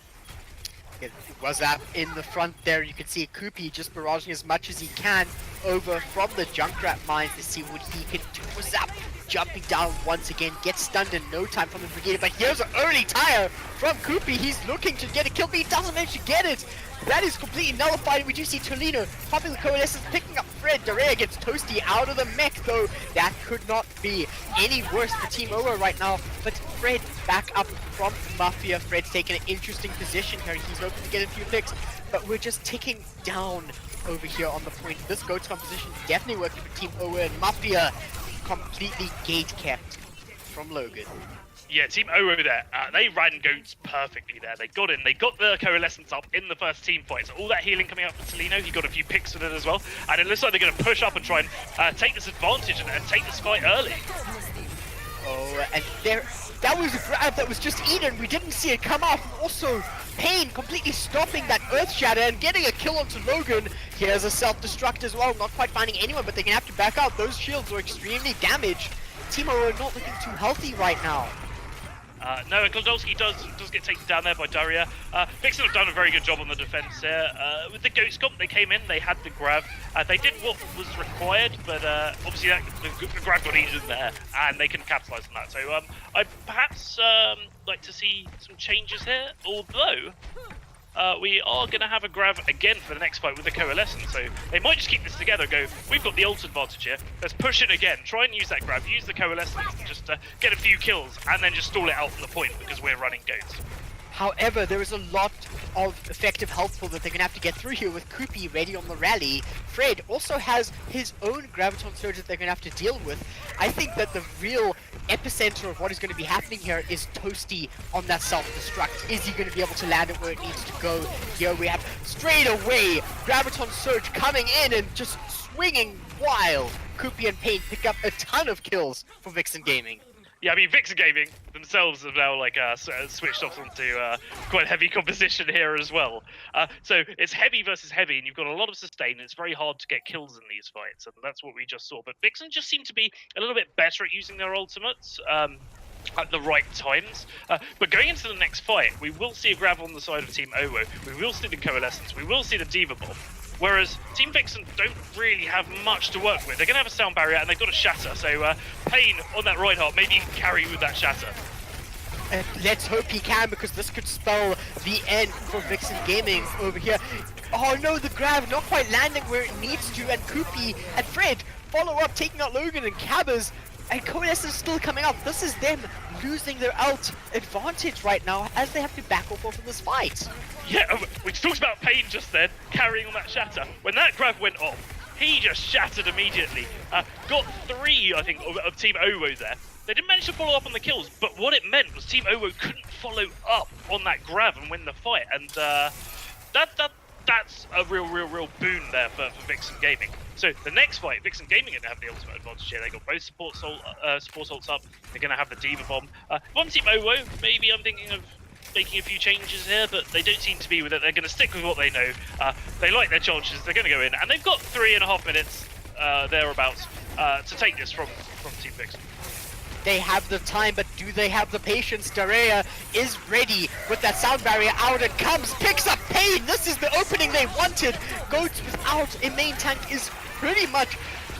[SPEAKER 4] It was up in the front there. You can see Koopy just barraging as much as he can over from the Junkrat mines to see what he can do. Was up jumping down once again, gets stunned in no time from the Brigade, but here's an early tire from Koopy. He's looking to get a kill, but he doesn't manage to get it. That is completely nullified. We do see Tolino popping the Coalescence, picking up Fred. Darea gets Toasty out of the mech, though. That could not be any worse for Team OwO right now. But Fred back up from Mafia. Fred's taking an interesting position here. He's hoping to get a few picks, but we're just ticking down over here on the point. This GOATS composition definitely working for Team OwO, and Mafia completely gate kept from Logan.
[SPEAKER 5] Yeah, Team OwO there, they ran GOATS perfectly there. They got in, they got the Coalescence up in the first team fight. So all that healing coming out from Tolino, he got a few picks with it as well. And it looks like they're going to push up and try and take this advantage and take this fight early.
[SPEAKER 4] Oh, and that was a grab that was just eaten. We didn't see it come off. Also, Pain completely stopping that Earth Shatter and getting a kill onto Logan. Here's a self-destruct as well, not quite finding anyone, but they're going to have to back out. Those shields are extremely damaged. Team OwO are not looking too healthy right now.
[SPEAKER 5] No, Klodowski does get taken down there by Daria. Vixen have done a very good job on the defense there. With the GOATS comp, they came in, they had the grab. They did what was required, but obviously the grab got eaten there, and they couldn't capitalize on that. So I'd perhaps like to see some changes here, although we are going to have a grab again for the next fight with the Coalescence, so they might just keep this together, go, we've got the ult advantage here, let's push it again, try and use that grab, use the Coalescence and just get a few kills, and then just stall it out from the point because we're running GOATS.
[SPEAKER 4] However, there is a lot of effective health pool that they're going to have to get through here with Koopy ready on the rally. Fred also has his own Graviton Surge that they're going to have to deal with. I think that the real epicenter of what is going to be happening here is Toasty on that self-destruct. Is he going to be able to land it where it needs to go? Here we have straight away Graviton Surge coming in and just swinging wild. Koopy and Pain pick up a ton of kills for Vixen Gaming.
[SPEAKER 5] Yeah, I mean, Vixen Gaming themselves have now switched off onto quite heavy composition here as well. So it's heavy versus heavy, and you've got a lot of sustain, and it's very hard to get kills in these fights, and that's what we just saw. But Vixen just seem to be a little bit better at using their ultimates at the right times. But going into the next fight, we will see a grab on the side of Team OwO, we will see the Coalescence, we will see the Diva Bomb. Whereas Team Vixen don't really have much to work with. They're going to have a sound barrier and they've got a shatter. So Pain on that right heart, maybe he can carry with that shatter.
[SPEAKER 4] Let's hope he can, because this could spell the end for Vixen Gaming over here. Oh no, the grab not quite landing where it needs to, and Koopy and Fred follow up, taking out Logan and Cabbers. And Coalescence is still coming up. This is them losing their ult advantage right now as they have to back off of this fight.
[SPEAKER 5] Yeah, we talked about Pain just then, carrying on that shatter. When that grab went off, he just shattered immediately. Got 3, I think, of Team OwO there. They didn't manage to follow up on the kills, but what it meant was Team OwO couldn't follow up on that grab and win the fight. And that's a real boon there for Vixen Gaming. So the next fight, Vixen Gaming are going to have the ultimate advantage here. They got both support ults up. They're going to have the Diva Bomb. If I'm Team OwO, maybe I'm thinking of making a few changes here, but they don't seem to be with it. They're going to stick with what they know. They like their chances. They're going to go in, and they've got 3.5 minutes thereabouts to take this from Team Vixen.
[SPEAKER 4] They have the time, but do they have the patience? Darea is ready with that sound barrier out. It comes, picks up Pain. This is the opening they wanted. GOATS without a main tank is pretty much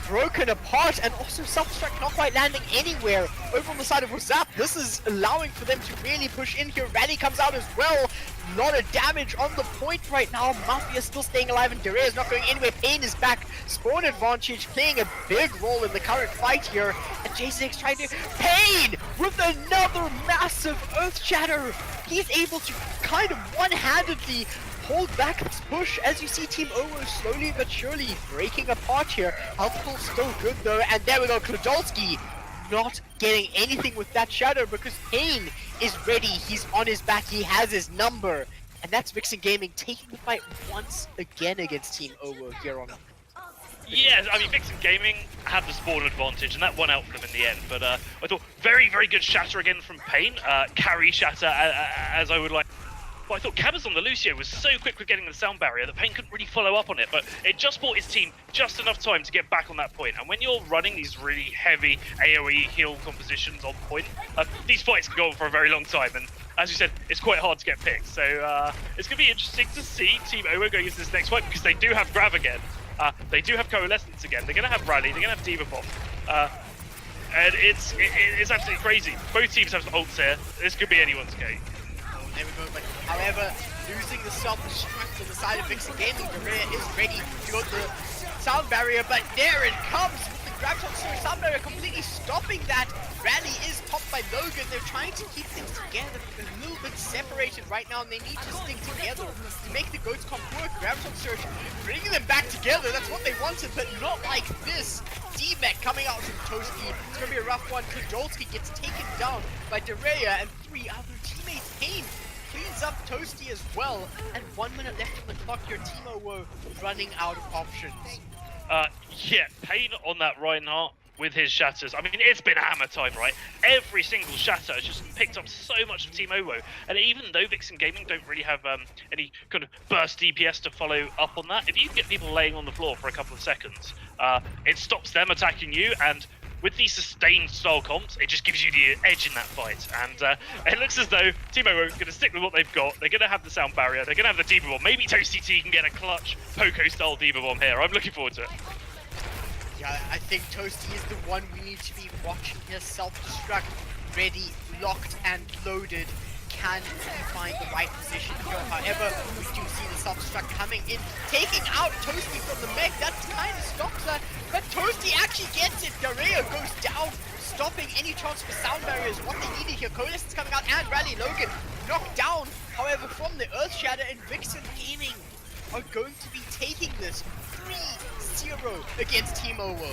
[SPEAKER 4] broken apart, and also self-destruct not quite landing anywhere over on the side of Wazap. This is allowing for them to really push in here. Rally comes out as well. A lot of damage on the point right now. Mafia still staying alive, and Darea is not going anywhere. Pain is back. Spawn advantage playing a big role in the current fight here. And JZX trying to... Pain with another massive Earth Shatter. He's able to kind of one-handedly hold back this push as you see Team OwO slowly but surely breaking apart here. Health pool still good though, and there we go, Klodolski not getting anything with that Shatter because Pain is ready, he's on his back, he has his number. And that's Vixen Gaming taking the fight once again against Team OwO here on.
[SPEAKER 5] Yeah, I mean, Vixen Gaming had the spawn advantage, and that won out for them in the end. But I thought very, very good shatter again from Pain. Carry shatter, as I would like. But I thought Cabas on the Lucio was so quick with getting the sound barrier that Pain couldn't really follow up on it. But it just bought his team just enough time to get back on that point. And when you're running these really heavy AoE heal compositions on point, these fights can go on for a very long time. And as you said, it's quite hard to get picked. So it's going to be interesting to see Team OwO going into this next fight because they do have Grav again. They do have Coalescence again. They're going to have Rally. They're going to have Diva Bomb. And it's absolutely crazy. Both teams have ults here. This could be anyone's game.
[SPEAKER 4] There we go, but however, losing the self-destruct on the side of Vixen Gaming, Dorea is ready to go to the sound barrier, but there it comes with the grab shot. So sound barrier completely stopping that. Rally is topped by Logan. They're trying to keep things together, a little bit separated right now, and they need to stick together to make the Goats comp work. Grab shot search, bringing them back together. That's what they wanted, but not like this. D-Mech coming out from Toasty. It's gonna be a rough one. Kudolski gets taken down by Dorea and 3 other teammates. Pain cleans up Toasty as well, and 1 minute left on the clock. Your Team OwO running out of options.
[SPEAKER 5] Yeah, Pain on that Reinhardt with his shatters. I mean, it's been hammer time, right? Every single shatter has just picked up so much of Team OwO. And even though Vixen Gaming don't really have any kind of burst DPS to follow up on that, if you can get people laying on the floor for a couple of seconds, it stops them attacking you. And with these sustained style comps, it just gives you the edge in that fight. And it looks as though Team OwO are going to stick with what they've got. They're going to have the sound barrier. They're going to have the Diva Bomb. Maybe Toasty T can get a clutch Poco-style Diva Bomb here. I'm looking forward to it.
[SPEAKER 4] Yeah, I think Toasty is the one we need to be watching here. Self-destruct, ready, locked, and loaded. Can he find the right position here? However, we do see the self-destruct coming in, taking out Toasty from the mech. That kind of stops that, but Toasty actually gets it. Dorea goes down, stopping any chance for sound barriers. What they needed here. Coalescence coming out, and Rally Logan knocked down. However, from the Earth Shatter, and Vixen Gaming are going to be taking this 3-0 against Team OwO.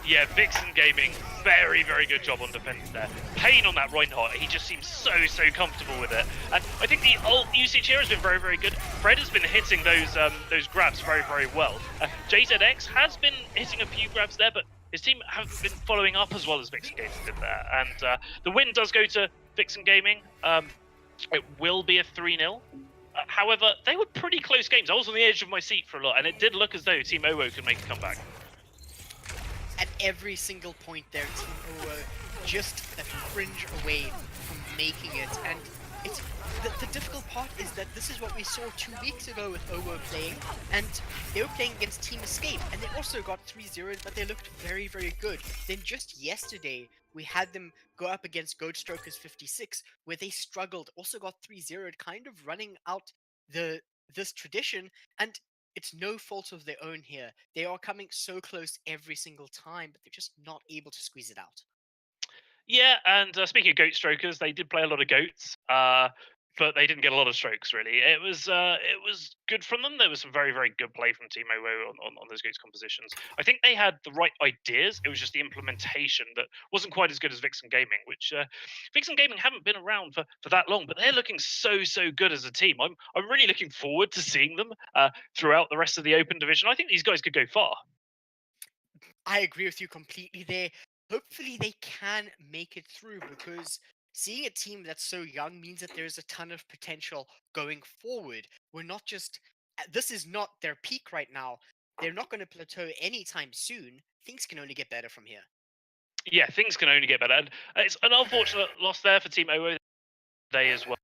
[SPEAKER 5] Yeah, Vixen Gaming, very, very good job on defense there. Pain on that Reinhardt, he just seems so comfortable with it. And I think the ult usage here has been very, very good. Fred has been hitting those grabs very, very well. JZX has been hitting a few grabs there, but his team haven't been following up as well as Vixen Gaming did there. And the win does go to Vixen Gaming. It will be a 3-0. However, they were pretty close games. I was on the edge of my seat for a lot, and it did look as though Team OwO could make a comeback.
[SPEAKER 4] At every single point there, Team OwO just a fringe away from making it. And it's the difficult part is that this is what we saw 2 weeks ago with OwO playing, and they were playing against Team Escape, and they also got 3-0, but they looked very, very good. Then just yesterday, we had them go up against Goatstrokers 56, where they struggled, also got 3-0, kind of running out this tradition, and it's no fault of their own here. They are coming so close every single time, but they're just not able to squeeze it out.
[SPEAKER 5] Yeah, and speaking of goat strokers, they did play a lot of goats, but they didn't get a lot of strokes really. It was good from them. There was some very, very good play from Team OwO on those goats compositions. I think they had the right ideas. It was just the implementation that wasn't quite as good as Vixen Gaming, which Vixen Gaming haven't been around for that long, but they're looking so good as a team. I'm really looking forward to seeing them throughout the rest of the Open division. I think these guys could go far.
[SPEAKER 4] I agree with you completely there. Hopefully they can make it through, because seeing a team that's so young means that there's a ton of potential going forward. We're not just this is not their peak right now. They're not going to plateau anytime soon. Things can only get better from here.
[SPEAKER 5] Yeah, things can only get better. And it's an unfortunate loss there for Team OwO today as well.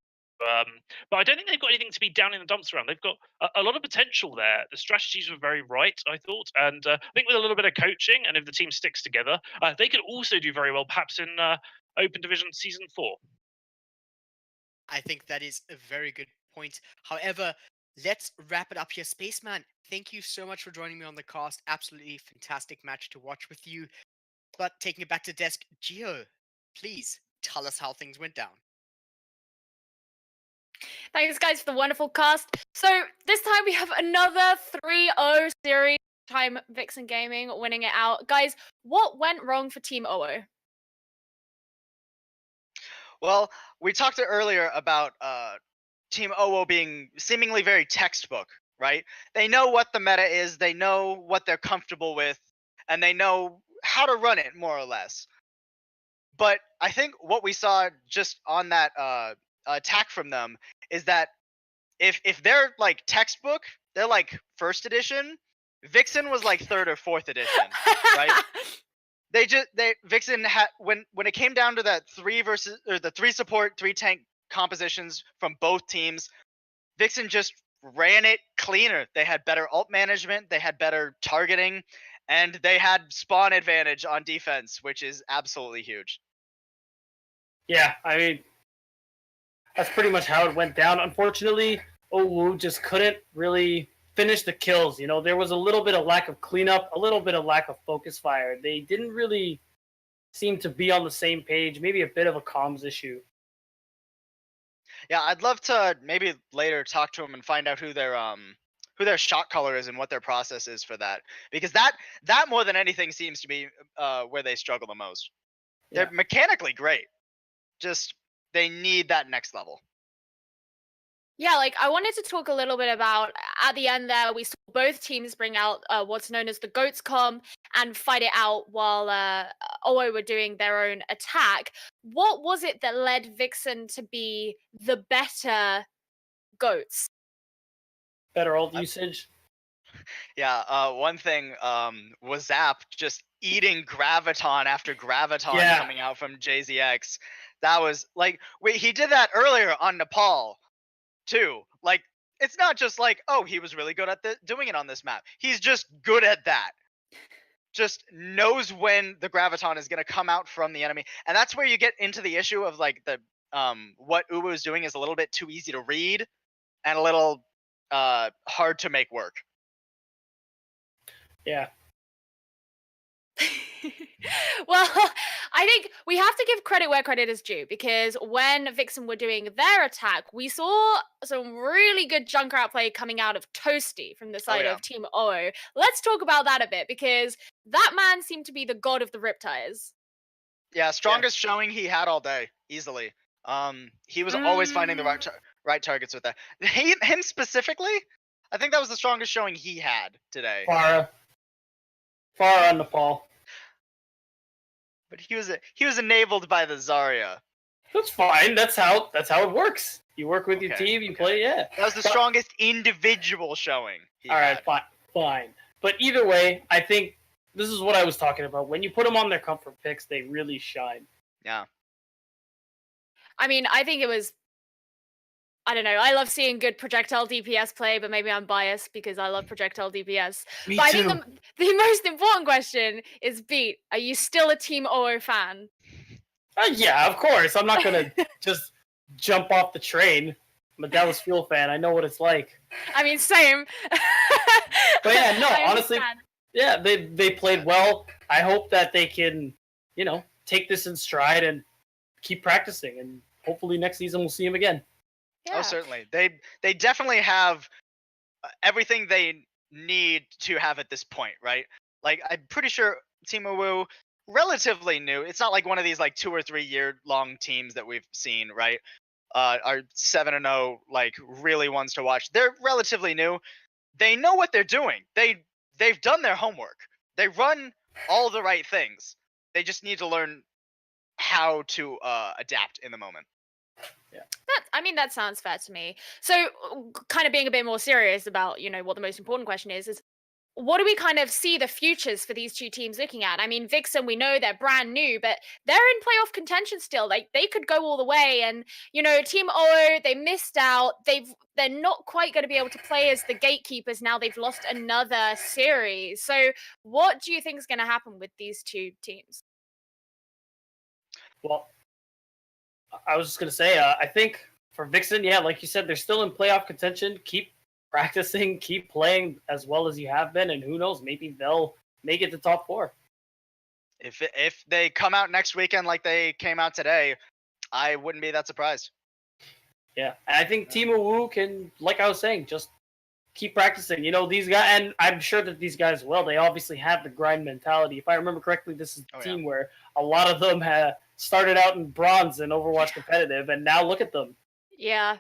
[SPEAKER 5] But I don't think they've got anything to be down in the dumps around. They've got a lot of potential there. The strategies were very right, I thought. And I think with a little bit of coaching, and if the team sticks together, they could also do very well, perhaps in Open Division Season 4.
[SPEAKER 4] I think that is a very good point. However, let's wrap it up here. Spaceman, thank you so much for joining me on the cast. Absolutely fantastic match to watch with you. But taking it back to desk, Gio, please tell us how things went down.
[SPEAKER 1] Thanks, guys, for the wonderful cast. So this time we have another 3-0 series. Time Vixen Gaming winning it out. Guys, what went wrong for Team OwO?
[SPEAKER 3] Well, we talked earlier about Team OwO being seemingly very textbook, right? They know what the meta is, they know what they're comfortable with, and they know how to run it more or less. But I think what we saw just on that attack from them is that if they're like textbook, they're like first edition. Vixen was like third or fourth edition, right? Vixen had when it came down to that the 3 support, 3 tank compositions from both teams, Vixen just ran it cleaner. They had better ult management, they had better targeting, and they had spawn advantage on defense, which is absolutely huge.
[SPEAKER 2] Yeah, I mean, that's pretty much how it went down. Unfortunately, OwO just couldn't really finish the kills. You know, there was a little bit of lack of cleanup, a little bit of lack of focus fire. They didn't really seem to be on the same page. Maybe a bit of a comms issue.
[SPEAKER 3] Yeah, I'd love to maybe later talk to them and find out who their shot caller is and what their process is for that, because that more than anything seems to be where they struggle the most. They're mechanically great, just they need that next level.
[SPEAKER 1] Yeah, like I wanted to talk a little bit about at the end there, we saw both teams bring out what's known as the Goats Com and fight it out while OwO were doing their own attack. What was it that led Vixen to be the better Goats?
[SPEAKER 2] Better ult usage.
[SPEAKER 3] Yeah, one thing was Zap just eating Graviton after Graviton coming out from JZX. That was like, he did that earlier on Nepal too. Like, it's not just like, oh, he was really good at doing it on this map. He's just good at that. Just knows when the Graviton is going to come out from the enemy. And that's where you get into the issue of like the what OwO is doing is a little bit too easy to read and a little hard to make work.
[SPEAKER 2] Yeah.
[SPEAKER 1] Well, I think we have to give credit where credit is due, because when Vixen were doing their attack, we saw some really good Junkrat play coming out of Toasty from the side of Team OwO. Let's talk about that a bit, because that man seemed to be the god of the Riptires.
[SPEAKER 3] Yeah, strongest showing he had all day, easily. He was always finding the right targets with that. Him specifically, I think that was the strongest showing he had today.
[SPEAKER 2] Far on Nepal.
[SPEAKER 3] But he was enabled by the Zarya.
[SPEAKER 2] That's fine. That's how it works. You work with your team, you play, yeah.
[SPEAKER 3] That was the strongest individual showing.
[SPEAKER 2] All right, fine. But either way, I think this is what I was talking about. When you put them on their comfort picks, they really shine.
[SPEAKER 3] Yeah.
[SPEAKER 1] I mean, I think it was, I don't know, I love seeing good projectile DPS play, but maybe I'm biased because I love projectile DPS.
[SPEAKER 2] Me
[SPEAKER 1] but
[SPEAKER 2] too.
[SPEAKER 1] I think the most important question is, Beat, are you still a Team OwO fan?
[SPEAKER 2] Yeah, of course. I'm not going to just jump off the train. I'm a Dallas Fuel fan. I know what it's like.
[SPEAKER 1] I mean, same.
[SPEAKER 2] But yeah, no, honestly, yeah, they played well. I hope that they can, take this in stride and keep practicing, and hopefully next season we'll see him again.
[SPEAKER 3] Yeah. Oh, certainly. They definitely have everything they need to have at this point, right? Like, I'm pretty sure Team OwO, relatively new. It's not like one of these like 2 or 3 year long teams that we've seen, right? Are 7-0 like really ones to watch. They're relatively new. They know what they're doing. They've done their homework. They run all the right things. They just need to learn how to adapt in the moment.
[SPEAKER 2] Yeah.
[SPEAKER 1] That sounds fair to me. So, kind of being a bit more serious about, what the most important question is what do we kind of see the futures for these two teams looking at? I mean, Vixen, we know they're brand new, but they're in playoff contention still. Like, they could go all the way. And, Team OwO, they missed out. They're not quite going to be able to play as the gatekeepers now. They've lost another series. So, what do you think is going to happen with these two teams?
[SPEAKER 2] Well, I was just going to say, I think for Vixen, yeah, like you said, they're still in playoff contention. Keep practicing, keep playing as well as you have been, and who knows, maybe they'll make it to top 4.
[SPEAKER 3] If they come out next weekend like they came out today, I wouldn't be that surprised.
[SPEAKER 2] Yeah, and I think Team OwO can, like I was saying, just keep practicing. You know, these guys, and I'm sure that these guys will. They obviously have the grind mentality. If I remember correctly, this is a team where a lot of them have started out in bronze in Overwatch competitive, and now look at them.
[SPEAKER 1] Yeah.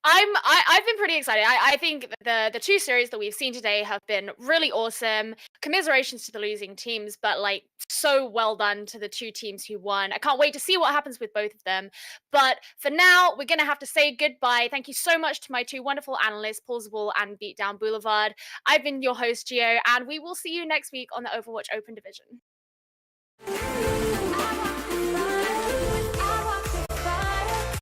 [SPEAKER 1] I've been pretty excited. I think the two series that we've seen today have been really awesome. Commiserations to the losing teams, but like so well done to the two teams who won. I can't wait to see what happens with both of them. But for now, we're gonna have to say goodbye. Thank you so much to my two wonderful analysts, Plausible and Beatdown Boulevard. I've been your host, Gio, and we will see you next week on the Overwatch Open Division.